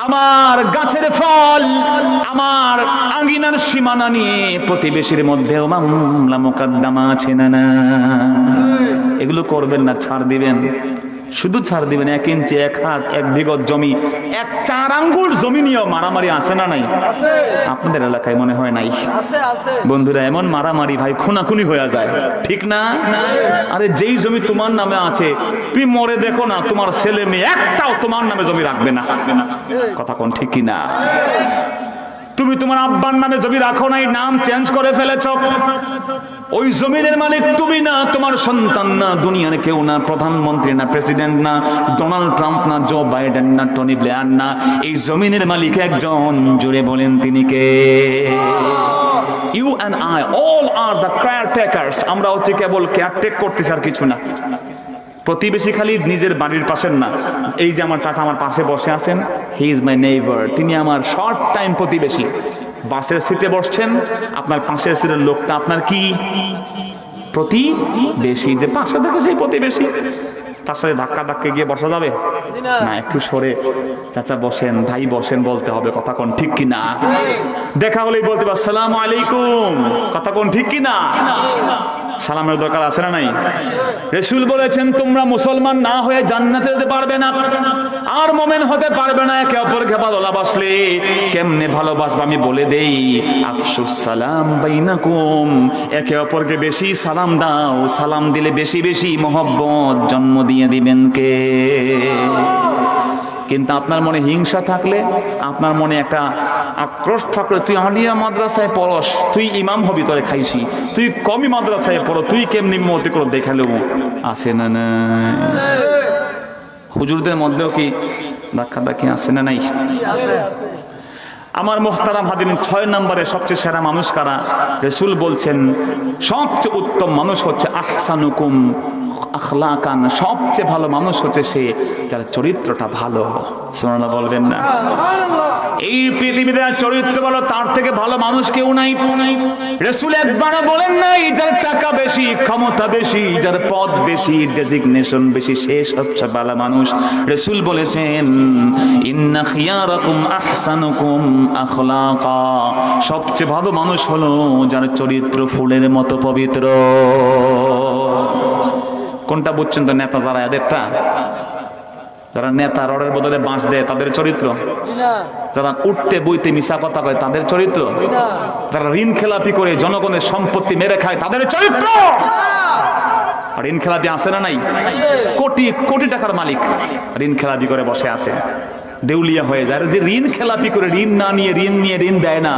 আমার গাছের ফল, আমার আঙ্গিনার সীমানা নিয়ে প্রতিবেশীর মধ্যেও মামলা মোকদ্দমা আছে না না? এগুলো করবেন না, ছাড় দিবেন, শুধু ছাড় দিবেন। 1 ইঞ্চি, 1 হাত, 1 বিঘত জমি, 1-4 আঙ্গুল জমি নিয়েও মারামারি আছে না নাই? আপনাদের এলাকায় মনে হয় নাই? বন্ধুরা, এমন মারামারি ভাই খুনাখুনি হয়ে যায়, ঠিক না? আরে যেই জমি তোমার নামে আছে, তুমি মরে দেখো না, তোমার ছেলে মেয়ে একটাও তোমার নামে জমি রাখবে না। কথা কোন ঠিক কি না? তুমি তোমার আব্বার নামে জমি রাখো নাই, নাম চেঞ্জ করে ফেলেছ। ওই জমিনের মালিক তুমি না, তোমার সন্তান না, দুনিয়ার কেউ না, প্রধানমন্ত্রী না, প্রেসিডেন্ট না, ডোনাল্ড ট্রাম্প না, জো বাইডেন না, টনি ব্লেয়ার না, এই জমিনের মালিক একজন, জুড়ে বলেন তিনি কে? You and I all are the caretakers. আমরা হচ্ছে কেবল কেয়ারটেক করতেছি আর কিছু না। প্রতিবেশী খালি নিজের বাড়ির পাশের না, এই যে আমার চাচা আমার পাশে বসে আছেন, হি ইজ মাই নেইবার, তিনি আমার শর্ট টাইম প্রতিবেশী। বাসের সিটে বসছেন, আপনার পাশের সিটের লোকটা আপনার কি প্রতিবেশী? যে পাশে দেখে সেই প্রতিবেশী, তার সাথে ধাক্কা ধাক্কা গিয়ে বসা যাবে না? একটু সরে চাচা বসেন, ভাই বসেন বলতে হবে। কথা কোন ঠিক কি না? দেখা হলেই বলতে হবে আসসালামু আলাইকুম। কথা কোন ঠিক কি না? সালামের দরকার আছে না নাই? রাসূল বলেছেন, তোমরা মুসলমান না হয়ে জান্নাতে যেতে পারবে না, আর মুমিন হতে পারবে না একে অপরকে ভালোবাসলে। কেমনে ভালোবাসবে আমি বলে দেই। আফসুস সালাম বাইনাকুম, একে অপরকে বেশি সালাম দাও। সালাম দিলে বেশি বেশি মহব্বত জন্ম দিয়ে দিবেন কে? কিন্তু আপনার মনে হিংসা থাকলে, আপনার মনে একটা আক্রোশ থাকলে, তুই আলিয়া মাদ্রাসায় পড়স, তুই ইমাম হবি, তোরে খাইছি, তুই কমি মাদ্রাসায় পড়ো, তুই কেমনি মতি করে দেখালো, আছে না না? হুজুরদের মধ্যেও কি ধাক্কা ধাক্কি আছে না নাই? আমার মুহতারাম হাদিন, 6 নম্বরে সবচেয়ে সেরা মানুষ কারা? রাসূল বলছেন সবচেয়ে উত্তম মানুষ হচ্ছে আহসানুকুম আখলাকান, সবচেয়ে ভালো মানুষ হচ্ছে সে যার চরিত্রটা ভালো। সুবহানাল্লাহ বলবেন না? এই পৃথিবীতে চরিত্র ভালো, তার থেকে ভালো মানুষ কেউ নাই। রাসূল একবারও বলেন নাই যার টাকা বেশি, ক্ষমতা বেশি, যার পদ বেশি, ডেজিগনেশন বেশি, সে সবচেয়ে ভালো মানুষ। রাসূল বলেছেন ইন্না খিয়ারাকুম আহসানুকুম আখলাকা, সবচেয়ে ভালো মানুষ হলো যার চরিত্র ফুলের মতো পবিত্র। কোনটা বুঝছেন তো? নেতা যারা, এদেরটা যারা নেতা রডের বদলে বাঁশ দেয় তাদের চরিত্র, যারা উঠতে বইতে মিশা কথা কয় তাদের চরিত্র, যারা ঋণ খেলাপি করে জনগণের সম্পত্তি মেরে খায় তাদের চরিত্র। আর ঋণ খেলাপি আছে না নাই? কোটি কোটি টাকার মালিক ঋণ খেলাপি করে বসে আছে, দেউলিয়া হয়ে যায়। যে ঋণ খেলাপি করে, ঋণ না নিয়ে ঋণ নিয়ে ঋণ দেয় না,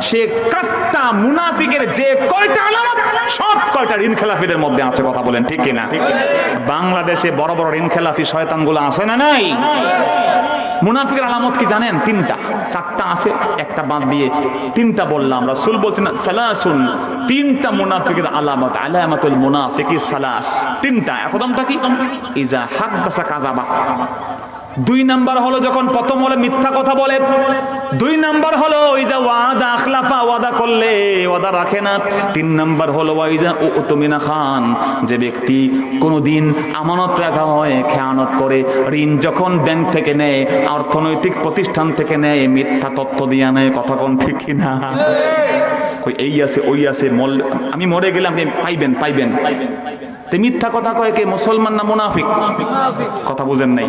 সে কাট্টা মুনাফিকের যে কয়টা আলামত, সব কয়টা ঋণ খেলাপিদের মধ্যে আছে। কথা বলেন ঠিক কিনা? বাংলাদেশে বড় বড় ঋণ খেলাপি শয়তানগুলো আছে না নাই? মুনাফিকের আলামত কি জানেন? 3টা, 4টা আছে, একটা বাদ দিয়ে 3টা বললাম। রাসূল বলছেন সালাসুন, 3টা মুনাফিকের আলামত, আলামাতুল মুনাফিকি সালাস, 3টা। প্রথমটা কি? ইজা হাদাসা কাযাবা। 2 নাম্বার হলো যখন প্রথম হলো মিথ্যা কথা বলে। 2 নাম্বার হলো ইজা ওয়াদা আখলাফা, ওয়াদা করলে ওয়াদা রাখে না। 3 নাম্বার হলো ওয়াইজা উতমিনা খান, যে ব্যক্তি কোনোদিন আমানত রাখা হয় খেয়ানত করে। ঋণ যখন ব্যাংক থেকে নেয়, অর্থনৈতিক প্রতিষ্ঠান থেকে নেয়, মিথ্যা তথ্য দিয়ে নেয়। কথা কোন ঠিক কিনা? এই আছে ওই আছে, আমি মরে গেলে আপনি পাইবেন। মিথ্যা কথা কয় কে? মুসলমান না মুনাফিক? কথা বুঝেন নাই?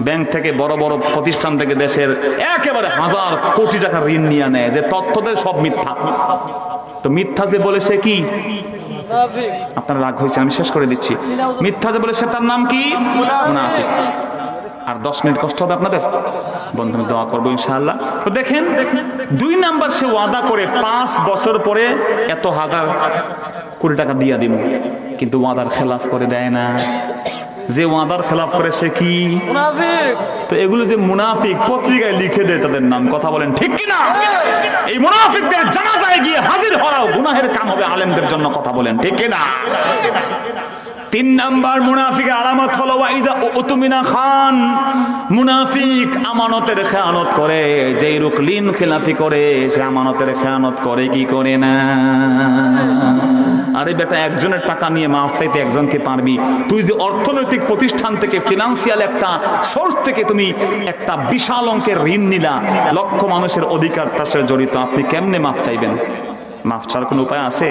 ব্যাংক থেকে, বড় বড় প্রতিষ্ঠান থেকে, দেশের একেবারে 1000 কোটি টাকা ঋণ নিয়ে নেয়, যে তথ্যদের সব মিথ্যা। তো মিথ্যা যে বলে সে কি? আপনার রাগ হয়েছে, আমি শেষ করে দিচ্ছি। মিথ্যা যে বলে সে, তার নাম কি? মুনাফিক। আর 10 মিনিট কষ্ট হবে আপনাদের, বন্ধু দোয়া করবো ইনশাআল্লাহ। তো দেখেন, 2 নাম্বার সে ওয়াদা করে 5 বছর পরে এত 1000 কোটি টাকা দিয়া দিব, কিন্তু ওয়াদার খেলাফ করে দেয় না। যে ওয়াদার খেলাফ করে সে কি? মুনাফিক। তো এগুলো যে মুনাফিক পত্রিকায় লিখে দেয় তাদের নাম। কথা বলেন ঠিক কিনা? এই মুনাফিকদের জানাজায় গিয়ে হাজির হওয়াও গুনাহের কাম হবে আলেমদের জন্য। কথা বলেন ঠিক কিনা? 3 নাম্বার মুনাফিকের আলামত হলো ওয়াইজা উতমিনা খান, মুনাফিক আমানতের খেয়ানত করে। যেই লোক ঋণ খেলাফি করে সে আমানতের খেয়ানত করে কি করে না? আরে বেটা, একজনের টাকা নিয়ে মাফ চাইতে একজনকে পারবি? তুই যে অর্থনৈতিক প্রতিষ্ঠান থেকে, ফিনান্সিয়াল একটা সোর্স থেকে তুমি একটা বিশাল অঙ্কের ঋণ নিলা, লক্ষ মানুষের অধিকার তার সাথে জড়িত, আপনি কেমনে মাফ চাইবেন? মাফ ছাড়ার কোনো উপায় আছে?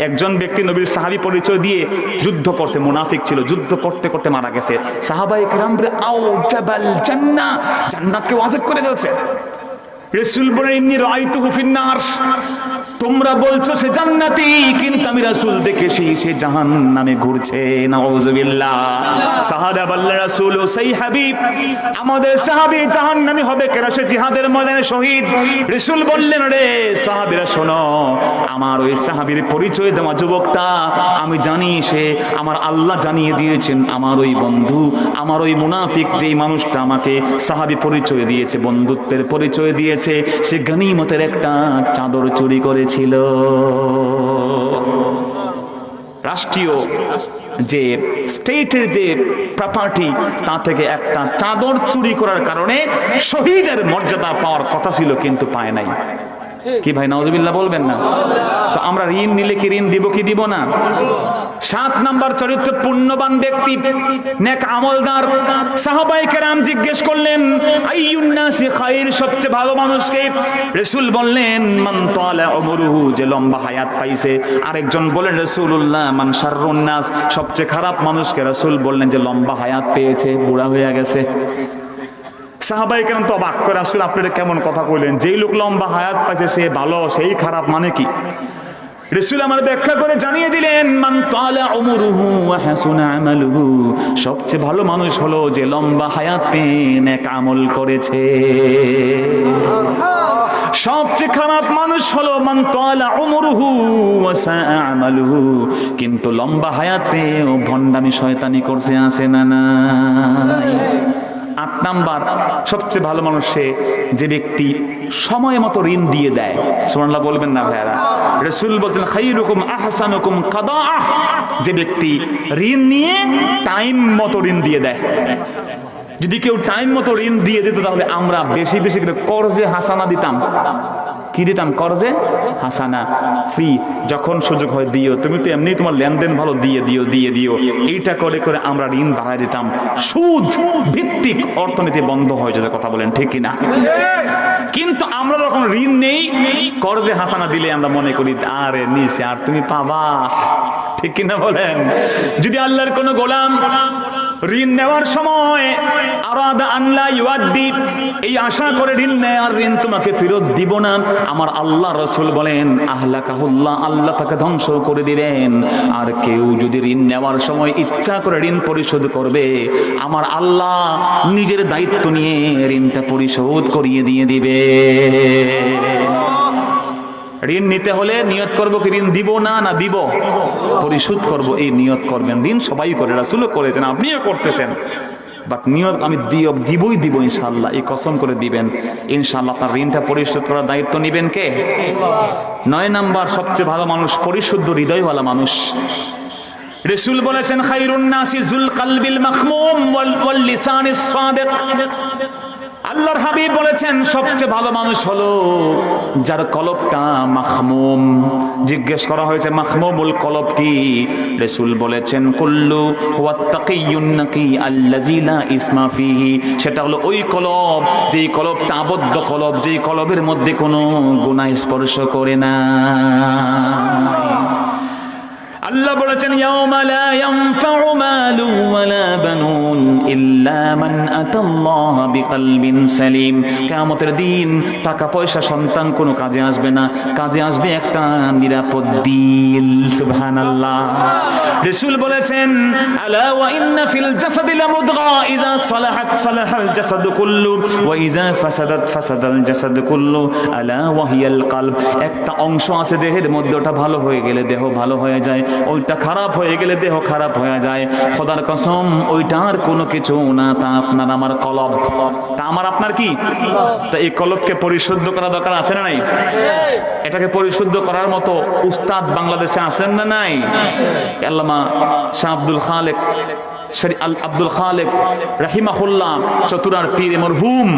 একজন ব্যক্তি নবীর সাহাবী পরিচয় দিয়ে যুদ্ধ করছে, মুনাফিক ছিল, যুদ্ধ করতে করতে মারা গেছে। সাহাবায়ে কেরাম রে আও জাবাল জান্নাহ, জান্নাতকে ওয়াজিব করে দিয়েছে। রাসূল বলেন ইন্নী রাআইতুহু ফিন্নার, তোমরা বলছো সে জান্নাতি, কিন্তু আমি রাসূল দেখেছি সে জাহান্নামে ঘুরছে। নাউযুবিল্লাহ। সাহাবা বললেন রাসূল সেই হাবিব, আমাদের সাহাবী জাহান্নামী হবে কেন? সে জিহাদের ময়দানে শহীদ। রাসূল বললেন রে সাহাবীরা শোনো, আমার ওই সাহাবীর পরিচয় দেওয়া যুবকটা আমি জানি, সে আমার আল্লাহ জানিয়ে দিয়েছেন, আমার ওই বন্ধু, আমার ওই মুনাফিক যেই মানুষটা আমাকে সাহাবী পরিচয় দিয়েছে, বন্ধুত্বের পরিচয় দিয়েছে, সে গনিমতের একটা চাদর চুরি করেছিল। রাষ্ট্রীয় যে স্টেটের যে প্রপার্টি, তা থেকে একটা চাদর চুরি করার কারণে শহীদের মর্যাদা পাওয়ার কথা ছিল, কিন্তু পায় নাই। কি ভাই নাউজুবিল্লাহ বলবেন না? তো আমরা ঋণ নিলে কি ঋণ দিব কি দিব না? 7 নাম্বার চরিত্র পুণ্যবান ব্যক্তি, নেক আমলদার। সাহাবায়ে কেরাম জিজ্ঞেস করলেন আইয়ুন নাসি খায়র, সবচেয়ে ভালো মানুষকে? রাসূল বললেন মান তালা উমরুহু, যে লম্বা হায়াত পাইছে। আরেকজন বলেন রাসূলুল্লাহ মান শাররুন নাস, সবচেয়ে খারাপ মানুষকে? রাসূল বললেন যে লম্বা হায়াত পেয়েছে, বুড়া হয়ে গেছে। সাহাবায়ে কেরাম তো অবাক করে, রাসূল আপনারা কেমন কথা কইলেন? যেই লোক লম্বা হায়াত পাইছে সে ভালো, সেই খারাপ মানে কি? রাসূল আমার ব্যাখ্যা করে জানিয়ে দিলেন মান তালা উমরুহু ওয়া হাসুনা আমালুহু, সবচেয়ে ভালো মানুষ হলো যে লম্বা হায়াত পেয়ে নেক আমল করেছে। সবচেয়ে খারাপ মানুষ হলো মান তালা উমরুহু ওয়া সাআ আমালুহু, কিন্তু লম্বা হায়াত পেয়ে ও ভণ্ডামি শয়তানি করছে, আছে না নাই? 8 নাম্বার সবচেয়ে ভালো মানুষ সে যে ব্যক্তি সময় মতো ঋণ দিয়ে দেয়। সুবহানাল্লাহ বলবেন না ভাইয়ারা? রাসূল বলছেন খায়রুকুম আহসানুকুম কাদাআহ, যে ব্যক্তি ঋণ নিয়ে টাইম মতো ঋণ দিয়ে দেয়। যদি কেউ টাইম মতো ঋণ দিয়ে দিত তাহলে আমরা বেশি বেশি করে কর্জে হাসানা দিতাম। কি দিতাম? কর্জে হাসানা, ফ্রি, যখন সুযোগ হয় দিও, তুমি তো এমনি তোমার লেনদেন ভালো, দিয়ে দিও দিয়ে দিও, এইটা করে করে আমরা ঋণ বাড়ায় দিতাম। সুদ ভিত্তিক অর্থনীতি বন্ধ হয়ে যেত। কথা বলেন ঠিক কিনা? কিন্তু আমরা যখন ঋণ নেই, কর্জে হাসানা দিলে আমরা মনে করি আরে নিছে আর তুমি পাবা। ঠিক কিনা বলেন? যদি আল্লাহর কোন গোলাম ঋণ নেওয়ার সময় আরাদা আল্লাহ ইউআদ্দি, এই আশা করে ঋণ নেয় আর ঋণ তোমাকে ফেরত দিব না, আমার আল্লাহ রাসূল বলেন আহলাকাহুল্লাহ, আল্লাহ তাকে ধ্বংস করে দিবেন। আর কেউ যদি ঋণ নেওয়ার সময় ইচ্ছা করে ঋণ পরিশোধ করবে, আমার আল্লাহ নিজের দায়িত্ব নিয়ে ঋণটা পরিশোধ করিয়ে দিয়ে দিবে। ঋণ নিতে হলে নিয়ত করব কি ঋণ দিব না, না দিব পরিশোধ করব, এই নিয়ত করবেন। ঋণ সবাই করে, রাসূলও করেছেন, আপনিও করতেছেন, বাট নিয়ত আমি দিবই দিব ইনশাআল্লাহ, এই কসম করে দিবেন ইনশাআল্লাহ। আপনার ঋণটা পরিশোধ করার দায়িত্ব নেবেন কে? 9 নাম্বার সবচেয়ে ভালো মানুষ পরিশুদ্ধ হৃদয়ওয়ালা মানুষ। রাসূল বলেছেন খায়রুন নাসি যুল কলবিল মাখমুম ওয়াল লিসানিস সাদিক। আল্লাহর হাবিব বলেছেন সবচেয়ে ভালো মানুষ হলো যার কলবটা মাখমুম। জিজ্ঞেস করা হয়েছে মাখমুমুল কলব কি? রাসূল বলেছেন কুল্লু হুয়া তাকিয়ুন নাকি আল্লাযী লা ইসমা ফিহি, সেটা হলো ওই কলব যেই কলবটা আবদ্ধ কলব, যেই কলবের মধ্যে কোনো গুনাহ স্পর্শ করে না। আল্লাহ বলেছেন ইয়াউমা লা ইয়ানফাউ মালু ওয়ালা বানুন ইল্লা মান আতাল্লাহা বিকলবিন সালিম। কিয়ামতের দিন টাকা পয়সা সন্তান কোনো কাজে আসবে না, কাজে আসবে একটা নিরাপদ দিল। সুবহানাল্লাহ। রাসূল বলেছেন আলা ওয়া ইন্না ফিল জাসাদি লামুদগা ইযা সালাহাত সালাহাল জাসাদু কুল্লু ওয়া ইযা ফাসাদাত ফাসাদাল জাসাদু কুল্লু আলা ওয়া হিয়াল কলব। একটা অংশ আছে দেহের মধ্যে, ওটা ভালো হয়ে গেলে দেহ ভালো হয়ে যায়, ওইটা খারাপ হয়ে গেলে দেহ খারাপ হয়ে যায়। খোদার কসম ওইটার কোনো কিছু না, তা আপনার আমার কলব, তা আমার আপনার কি? তা এই কলবকে পরিশুদ্ধ করা দরকার আছে না নাই? এটাকে পরিশুদ্ধ করার মতো উস্তাদ বাংলাদেশে আছেন না নাই? আল্লামা শাহ আব্দুল খালেক আব্দুল খালেক রাহিমাহুল্লাহ চতুরার পীর মরহুম,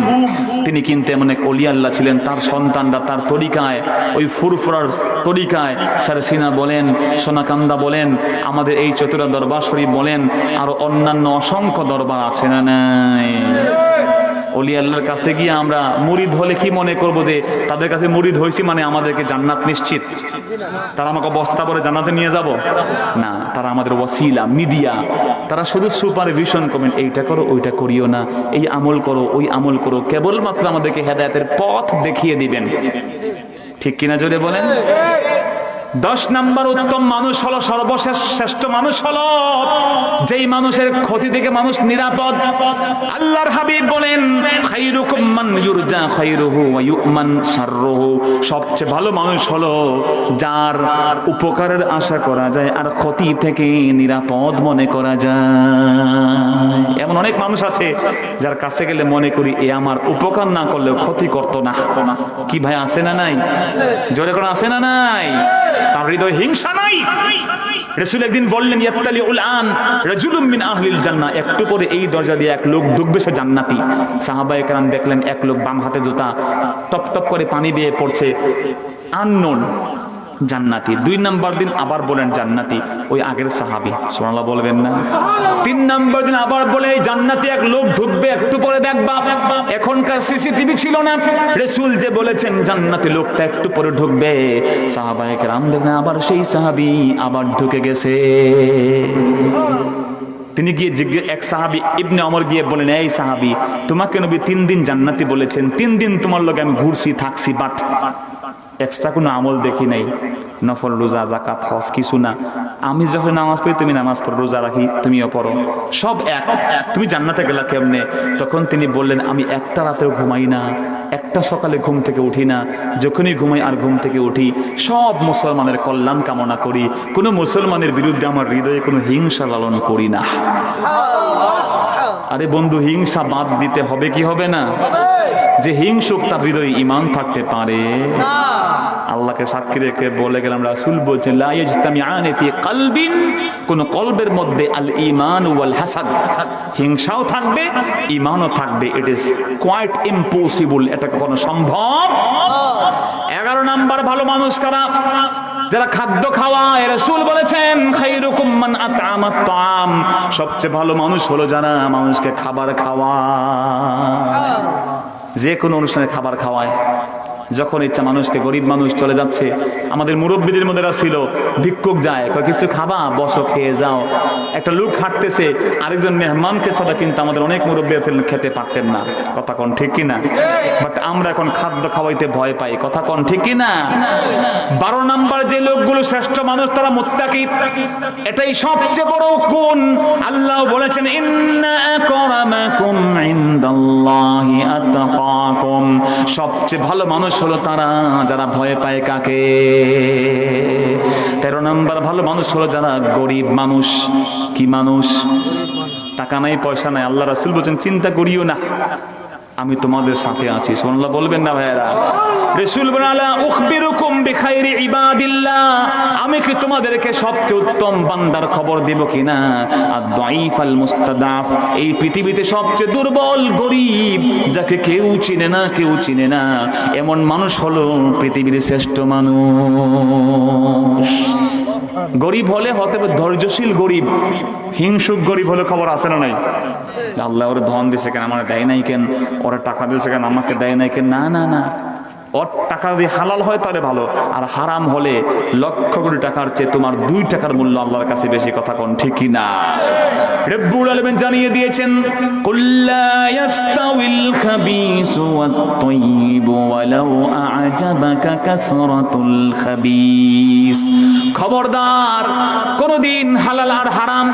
তিনি কিন্তু এমন এক ওলি আল্লাহ ছিলেন। তার সন্তানরা তার তরিকায়, ওই ফুরফুরার তরিকায়, সারসিনা বলেন, সোনাকান্দা বলেন, আমাদের এই চতুরা দরবার শরীফ বলেন, আরো অন্যান্য অসংখ্য দরবার আছে না নাই? ওলি আল্লাহর কাছে গিয়ে আমরা মুরিদ হলে কি মনে করব যে তাদের কাছে মুরিদ হয়েছি মানে আমাদেরকে জান্নাত নিশ্চিত, তারা আমাকে বস্তা করে জান্নাতে নিয়ে যাব? না, তারা আমাদের ওয়াসিলা, মিডিয়া। তারা শুধু সুপারভিশন করবেন, এইটা করো ওইটা করিও না, এই আমল করো ওই আমল করো, কেবলমাত্র আমাদেরকে হেদায়েতের পথ দেখিয়ে দিবেন। ঠিক কিনা জোরে বলেন? 10 নম্বর উত্তম মানুষ হলো, সর্বশেষ শ্রেষ্ঠ মানুষ হলো যেই মানুষের ক্ষতি থেকে মানুষ নিরাপদ। আল্লাহর হাবিব বলেন, খায়রুকুম মান ইউরজা খায়রুহু ওয়া ইউমান শাররুহু, সবচেয়ে ভালো মানুষ হলো যার উপকারের আশা করা যায় আর ক্ষতি থেকে নিরাপদ মনে করা যায়। এমন অনেক মানুষ আছে যার কাছে গেলে মনে করি এ আমার উপকার না করলেও ক্ষতি করতো না। কি ভাই, আছে না নাই? জোরে করে আছে না নাই? তার হৃদয়ে হিংসা নাই। রাসূল একদিন বললেন, ইয়াত্তালিউল আন রাজুলুম মিন আহলিল জান্নাহ, একটু পরে এই দরজা দিয়ে এক লোক ঢুকবে, সে জান্নাতি। সাহাবায়ে কেরাম দেখলেন এক লোক বাম হাতে জুতা, টপ টপ করে পানি বেয়ে পড়ছে, আননোন, জান্নাতি। 2 নম্বর দিন আবার বলেন জান্নাতি, ওই আগের সাহাবী, সুবহানাল্লাহ বলবেন না? 3 নম্বর দিন আবার বলে এই জান্নাতি এক লোক ঢুকবে, একটু পরে দেখবা। এখনকার সিসিটিভি ছিল না, রাসূল যে বলেছেন জান্নাতি লোকটা একটু পরে ঢুকবে, সাহাবায়ে কেরাম দেখলেন আবার সেই সাহাবী আবার ঢুকে গেছে। তিনি গিয়ে এক সাহাবী ইবনে ওমর গিয়ে বলেন, এই সাহাবী, তোমাকে নবী 3 দিন জান্নাতি বলেছেন, 3 দিন তোমার লগে আমি ঘুরছি থাকছি, বাট এক্সট্রা কোনো আমল দেখি নাই, নফল রোজা জাকাত হজ কিছু না। আমি যখন নামাজ পড়ি তুমি নামাজ পড়ো, রোজা রাখি তুমিও পড়ো, সব এক, তুমি জান্নাতে গেলা কেমনে? তখন তিনি বললেন, আমি একটা রাতেও ঘুমাই না, একটা সকালে ঘুম থেকে উঠি না, যখনই ঘুমাই আর ঘুম থেকে উঠি সব মুসলমানের কল্যাণ কামনা করি, কোনো মুসলমানের বিরুদ্ধে আমার হৃদয়ে কোনো হিংসা লালন করি না। আরে বন্ধু, হিংসা বাদ দিতে হবে কি হবে না? যে হিংসুক তার হৃদয়ে ঈমান থাকতে পারে না। আল্লাহকে সাক্ষী রেখে বলে গেলাম, রাসূল বলছেন, লা ইয়াজতামিআনি ফি কলবিন, কোন কলবের মধ্যে আল ঈমান ওয়াল হাসাদ, হিংসাও থাকবে ঈমানও থাকবে, ইট ইজ কোয়াইট ইম্পসিবল, এটা কখনো সম্ভব। 11 নাম্বার ভালো মানুষ কারা? যারা খাদ্য খাওয়ায়। রাসূল বলেছেন, খায়রুকুম মান আত'আমাত তা'আম, সবচেয়ে ভালো মানুষ হলো যারা মানুষকে খাবার খাওয়ায়, যে কোনো অনুষ্ঠানে খাবার খাওয়ায়। যখন ইচ্ছা মানুষকে, গরিব মানুষ চলে যাচ্ছে, আমাদের মুরব্বীদের মধ্যে ছিল ভিক্ষুক যায়, কয় কিছু খাবা, বসো খেয়ে যাও। একটা লোক হাঁটতেছে, আরেকজন মেহমানকে ছাড়া কিন্তু আমাদের অনেক মুরব্বী খেতে পারতেন না, কথা কোন ঠিক কিনা? বাট আমরা এখন খাদ্য খাওয়াইতে ভয় পাই, কথা কোন ঠিক কিনা? 12 নাম্বার যে লোকগুলো শ্রেষ্ঠ মানুষ, তারা মুত্তাকি। এটাই সবচেয়ে বড় গুণ। আল্লাহ বলেছেন, ইন্না আকরামাকুম ইনদাল্লাহি আতকাকুম, সবচেয়ে ভালো মানুষ হলো তারা যারা ভয় পায় কাকে? 13 নম্বর ভালো মানুষ হলো যারা গরিব মানুষ। কি মানুষ? টাকা নাই পয়সা নাই, আল্লাহ রাসূল বলেন চিন্তা করিও না, আমি তোমাদের সাথে আছি। সুবহানাল্লাহ বলবেন না ভাইরা? রাসূল বলেন, আলা উখবিরুকুম বিখাইরি ইবাদিল্লাহ, আমি কি তোমাদেরকে সবচেয়ে উত্তম বান্দার খবর দেব কিনা? আদ-দাঈফ আল-মুস্তাদাফ, এই পৃথিবীতে সবচেয়ে দুর্বল, গরিব, যাকে কেউ চিনে না, কেউ চিনে না, এমন মানুষ হলো পৃথিবীর শ্রেষ্ঠ মানুষ। গরিব হলে হতে পারে ধৈর্যশীল গরিব, হিংসুক গরিব হলে খবর আছে না নাই? আল্লাহ ওর ধন দিছে কেন, আমার দেয় নাই কেন, ওরা টাকা দিছে কেন, আমাকে দেয় নাই কেন? না না না, ওর টাকা যদি হালাল হয় তাহলে ভালো, আর হারাম হলে লক্ষ কোটি টাকার চেয়ে তোমার 2 টাকার মূল্য আল্লাহর কাছে বেশি, কথা কোন ঠিক কি না? রব্বুল আলামিন জানিয়ে দিয়েছেন, কুল লা ইয়াস্তাউিল খাবিসু ওয়াত তাইয়িবু ওয়ালাউ আ'জাবাকা কাসরাতুল খাবিস, খবরদার, কোনদিন হালাল আর হারাম,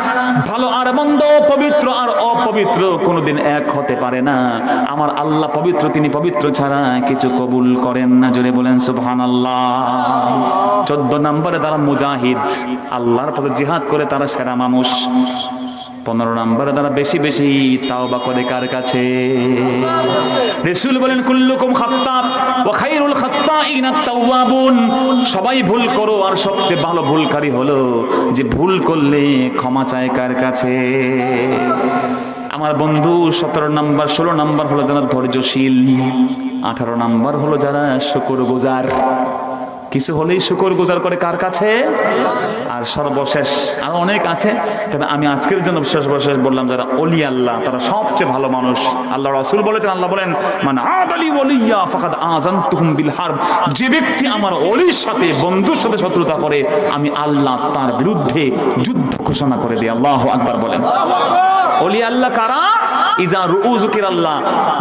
ভালো আর মন্দ, পবিত্র আর অপবিত্র কোনদিন এক হতে পারে না। আমার আল্লাহ পবিত্র, তিনি পবিত্র ছাড়া কিছু কবুল করেন না। জোরে বলেন সুবহানাল্লাহ। 14 নম্বরে তারা মুজাহিদ, আল্লাহর পথে জিহাদ করে তারা সেরা মানুষ। 15 নম্বরে তারা বেশি বেশি তাওবা করে কার কাছে? রাসূল বলেন কুল্লুকুম খাত্তাব ওয়া খায়রুল খাত্তাইনা আত-তাওয়াবুন। সবাই ভুল করো আর সবচেয়ে ভালো ভুলকারী হলো যে ভুল করলে ক্ষমা চায় কার কাছে? আমার বন্ধু 17 নম্বর 16 নম্বর হলো যারা ধৈর্যশীল, 18 নম্বর হলো যারা শুকরগুজার। কিছু হলেই শুকরগুজার করে কার কাছে? আর সর্বশেষ আরো অনেক আছে, তবে আমি আজকের জন্য সর্বশেষ বললাম যারা ওলি আল্লাহ, তারা সবচেয়ে ভালো মানুষ। আল্লাহ রাসূল বলেছেন, আল্লাহ বলেন মান আদালি ওলিয়া ফাকাদ আযানতুহুম বিল হারব। যে ব্যক্তি আমার ওলির সাথে বন্ধুর সাথে শত্রুতা করে আমি আল্লাহ তার বিরুদ্ধে যুদ্ধ ঘোষণা করে দিই। আল্লাহু আকবার বলেন। ওলি আল্লাহ কারা? ইজা রুউ যুকিরাল্লাহ,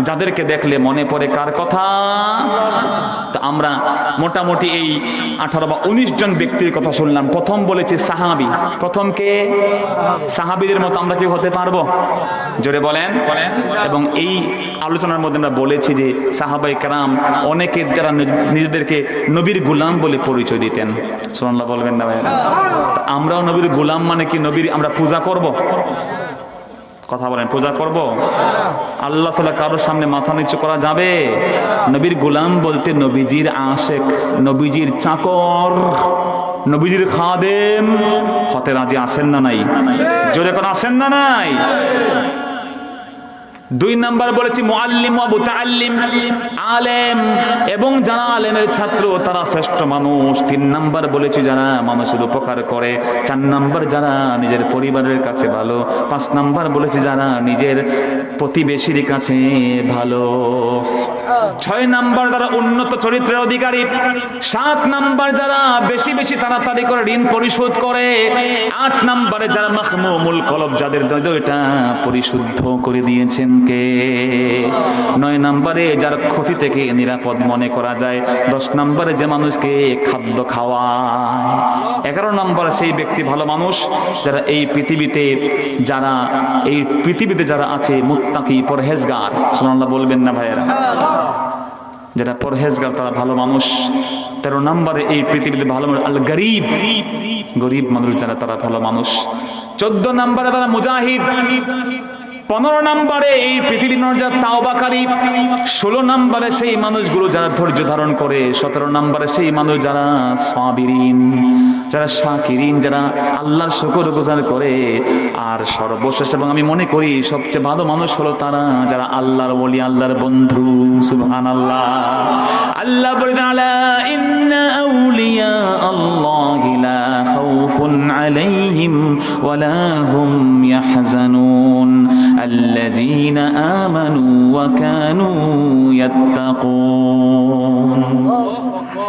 যাদেরকে দেখলে মনে পড়ে কার কথা? তো আমরা মোটামুটি এই 18 বা 19 জন ব্যক্তির কথা শুনলাম। প্রথম বলেছি সাহাবী। প্রথম কে? সাহাবীদের মতো আমরা কি হতে পারবো? জোরে বলেন। এবং এই আলোচনার মধ্যে আমরা বলেছি যে সাহাবায়ে কেরাম অনেকে যারা নিজেদেরকে নবীর গোলাম বলে পরিচয় দিতেন। সুবহানাল্লাহ বলবেন না ভাইরা? আমরাও নবীর গোলাম মানে কি নবীর আমরা পূজা করব? কথা বলেন, পূজা করব? আল্লাহ তাআলা কারোর সামনে মাথা নিচু করা যাবে? নবীর গোলাম বলতে নবীজির আশেক, নবীজির চাকর, নবীজির খাদেম হতে রাজি আছেন না নাই? জোরে কোন আছেন না নাই? 2 নাম্বার বলেছি মুআল্লিম ওয়া মুতাআল্লিম, আলেম এবং যারা আলেমের ছাত্র তারা শ্রেষ্ঠ মানুষ। 3 নাম্বার বলেছি যারা মানুষের উপকার করে। 4 নাম্বার যারা নিজের পরিবারের কাছে ভালো। 5 নাম্বার বলেছি যারা নিজের প্রতিবেশীর কাছে ভালো। 6 নাম্বার যারা উন্নত চরিত্রের অধিকারী। 7 নাম্বার যারা বেশি বেশি তাড়াতাড়ি করে ঋণ পরিশোধ করে। 8 নাম্বারে যারা মাখমুমুল কলব, যাদের হৃদয়টা পরিশুদ্ধ করে দিয়েছেন কে? 9 নাম্বারে যার ক্ষতি থেকে নিরাপদ মনে করা যায়। 10 নাম্বারে যে মানুষকে খাদ্য খাওয়ায়। 11 নাম্বারে সেই ব্যক্তি ভালো মানুষ যারা এই পৃথিবীতে যারা আছে মুত্তাকি, পরহেজগার। সুবহানাল্লাহ বলবেন না ভাইয়েরা? যারা পরহেজগার তারা ভালো মানুষ। 13 নম্বরে এই পৃথিবীতে ভালো মানুষ আল গরিব, গরিব মানুষ যারা তারা ভালো মানুষ। 14 নম্বরে তারা মুজাহিদ। 15 নম্বরে এই পৃথিবীর যারা তাওবাকারী। 16 নম্বরে সেই মানুষগুলো যারা ধৈর্য ধারণ করে। 17 নম্বরে সেই মানুষ যারা সাবিরিন, যারা শাকিরিন, যারা আল্লাহর শুকরগুজার করে। আর সর্বশেষ এবং আমি মনে করি সবচেয়ে ভালো মানুষ হলো তারা যারা আল্লাহর ওলি, আল্লাহর বন্ধু। সুবহানাল্লাহ। আল্লাহ বলেন আলা ইন্না আউলিয়া আল্লাহি লা খাউফুন আলাইহিম ওয়া লা হুম ইয়াহজানুন আল্লাযীনা আমানু ওয়া কানু ইয়াত্তাকুন।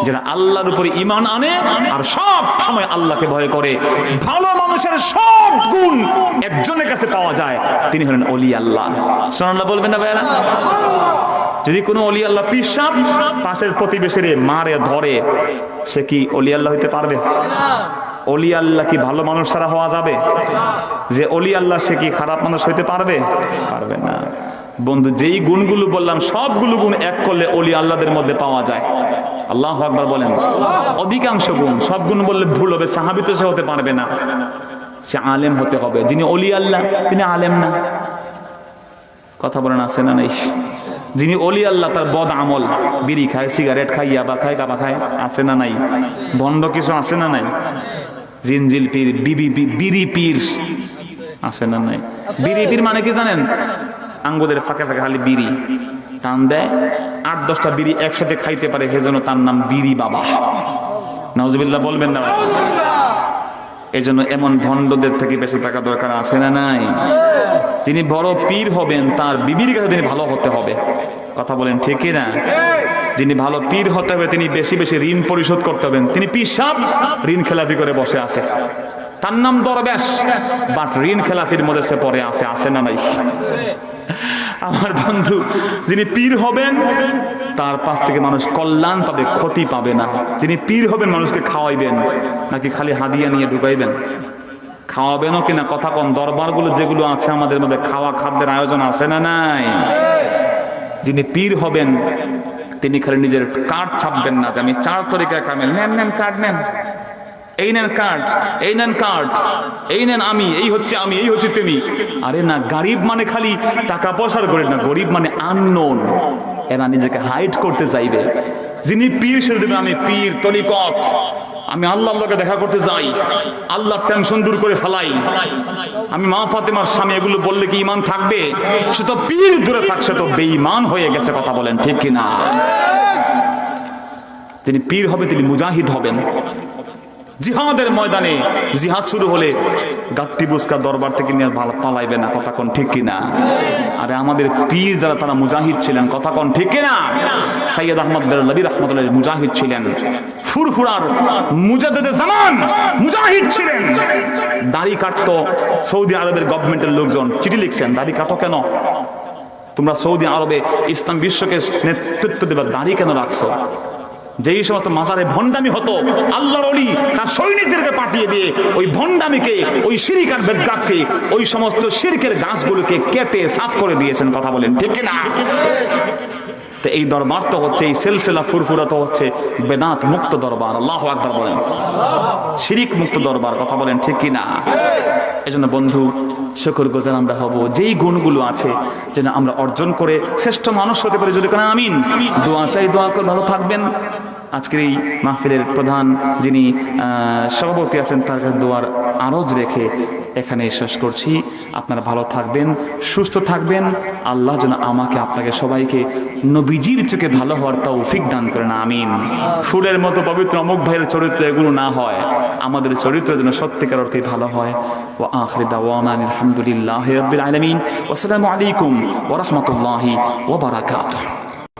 যারা আল্লাহর উপরে ঈমান আনে আর সব সময় আল্লাহকে ভয় করে। ভালো মানুষের সব গুণ একজনের কাছে পাওয়া যায়, তিনি হলেন ওলি আল্লাহ। সুবহানাল্লাহ বলবেন না ভাইরা? যদি কোনো ওলি আল্লাহ পীর সাহেব পাশের প্রতিবেশীর মারে ধরে, সে কি ওলি আল্লাহ হইতে পারবে? ওলি আল্লাহ কি ভালো মানুষ ছাড়া হওয়া যাবে? যে ওলি আল্লাহ সে কি খারাপ মানুষ হইতে পারবে? পারবে না। বন্ধু, যেই গুণগুলো বললাম সবগুলো গুণ এক করলে ওলি আল্লাহদের মধ্যে পাওয়া যায়। আল্লাহু আকবার বলেন। অধিকাংশ গুণ, সব গুণ বললে ভুল হবে। সাহাবী তো সে হতে পারবে না, সে আলেম হতে হবে। যিনি ওলি আল্লাহ তিনি আলেম না। কথা বলেন আছে না নাই? যিনি ওলি আল্লাহ তার বদ আমল, বিড়ি খায়, সিগারেট খায়, ইয়াবা খায়, কাবা খায়, আছে না নাই? ভণ্ড কিছু আছে না নাই? জিনজিল পীর, বিড়ি পীর আছে না নাই? বিড়ি পীর মানে কি জানেন? আঙ্গুদের ফাঁকে ফাঁকে খালি বিড়ি টান দেয়, 8-10টা বিড়ি একসাথে খাইতে পারে, সেজন্য তার নাম বিড়ি বাবা। নাউজুবিল্লাহ বলবেন না? এজন্য এমন ভণ্ডদের থেকে বেঁচে থাকা দরকার আছে না নাই? যিনি বড় পীর হবেন তার বিবির কাছে তিনি ভালো হতে হবে। কথা বলেন ঠিক কি না? যিনি ভালো পীর হতে হবে তিনি বেশি বেশি ঋণ পরিশোধ করতে হবেন। তিনি পীর সাহেব ঋণ খেলাপি করে বসে আছে, তার নাম দরবেশ, বাট ঋণ খেলাপির মধ্যে সে পড়ে আছে না নাই? আমার বন্ধু, যিনি পীর হবেন তার পাশ থেকে মানুষ কল্যাণ পাবে, ক্ষতি পাবে না। যিনি পীর হবেন মানুষকে খাওয়াইবেন, নাকি খালি হাদিয়া নিয়ে ঢুকাইবেন? খাওয়াবেনও কিনা কথা কম। দরবারগুলো যেগুলো আছে আমাদের মধ্যে খাওয়া খাদ্যের আয়োজন আছে না নাই? যিনি পীর হবেন তিনি খালি নিজের কার্ড ছাপবেন না যে আমি 4 তরিকায় কামেল। নেন কার্ড নেন, এই নেন কার্ড, এই নেন কার্ড, এই নেন আমি, এই হচ্ছে আমি, এই হচ্ছে তুমি। আরে না, গরিব মানে খালি টাকা পয়সার গরিব না, গরিব মানে আননোন। এরা নিজেকে হাইড করতে চাইবে। যিনি পীর সে দেবে আমি পীর, তরিকত, আমি আল্লাহর লগে দেখা করতে যাই, আল্লাহর টেনশন দূর করে ফেলাই, আমি মা ফাতেমার স্বামী, এগুলো বললে কি ঈমান থাকবে? সে তো পীর দূরে থাকছে, তো বেঈমান হয়ে গেছে। কথা বলেন ঠিক কিনা? তিনি পীর হবে, তিনি মুজাহিদ হবেন। জিহাদের ময়দানে জিহাদ শুরু হলে গাট্টি বুসকা দরবার থেকে নিয়ে পালাইবে না। কথা কোন ঠিক কিনা? আরে আমাদের পীর যারা, তারা মুজাহিদ ছিলেন। কথা কোন ঠিক কিনা? সৈয়দ আহমদ বেরলভী রাহমাতুল্লাহ মুজাহিদ ছিলেন, ফুরফুরার মুজাদ্দিদে জামান মুজাহিদ ছিলেন। দাড়ি কাটতো সৌদি আরবের গভর্নমেন্টের লোকজন, চিঠি লিখছেন, দাড়ি কাটো কেন? তোমরা সৌদি আরবে ইসলাম বিশ্বকে নেতৃত্ব দেবে, দাড়ি কেন রাখছো? যেই সমস্ত মাজারে ভণ্ডামি হতো, আল্লাহর ওলি তার সৈনিকদেরকে পাঠিয়ে দিয়ে ওই ভণ্ডামিকে, ওই শিরক আর বেদগাতকে, ওই সমস্ত শিরকের গাছগুলোকে কেটে সাফ করে দিয়েছেন। কথা বলেন ঠিক কিনা? তো এই দরবার তো হচ্ছে, এই সিলসিলা ফুরফুরা তো হচ্ছে বেদাত মুক্ত দরবার। আল্লাহু আকবার বলেন, শিরিক মুক্ত দরবার। কথা বলেন ঠিক কিনা? এজন্য বন্ধু, শুকরগুজার আমরা হব, যেই গুণগুলো আছে যেন আমরা অর্জন করে শ্রেষ্ঠ মানুষ হতে পারি। যদি কেন আমিন। দোয়া চাই, দোয়া করে ভালো থাকবেন। আজকের এই মাহফিলের প্রধান যিনি সভাপতি আছেন, তার কাছে দোয়ার আরজ রেখে এখানে শেষ করছি। আপনারা ভালো থাকবেন, সুস্থ থাকবেন। আল্লাহ যেন আমাকে, আপনাকে, সবাইকে নবীজির চোখে ভালো হওয়ার তৌফিক দান করেন। আমিন। ফুলের মতো পবিত্র অমুক ভাইয়ের চরিত্র এগুলো না হয়, আমাদের চরিত্র যেন সত্যিকার অর্থে ভালো হয়। ওয়া আখিরু দাওয়ানা আলহামদুলিল্লাহি রাব্বিল আলামিন। ওয়া আসসালামু আলাইকুম ওয়া রাহমাতুল্লাহি ওয়া বারাকাতুহু।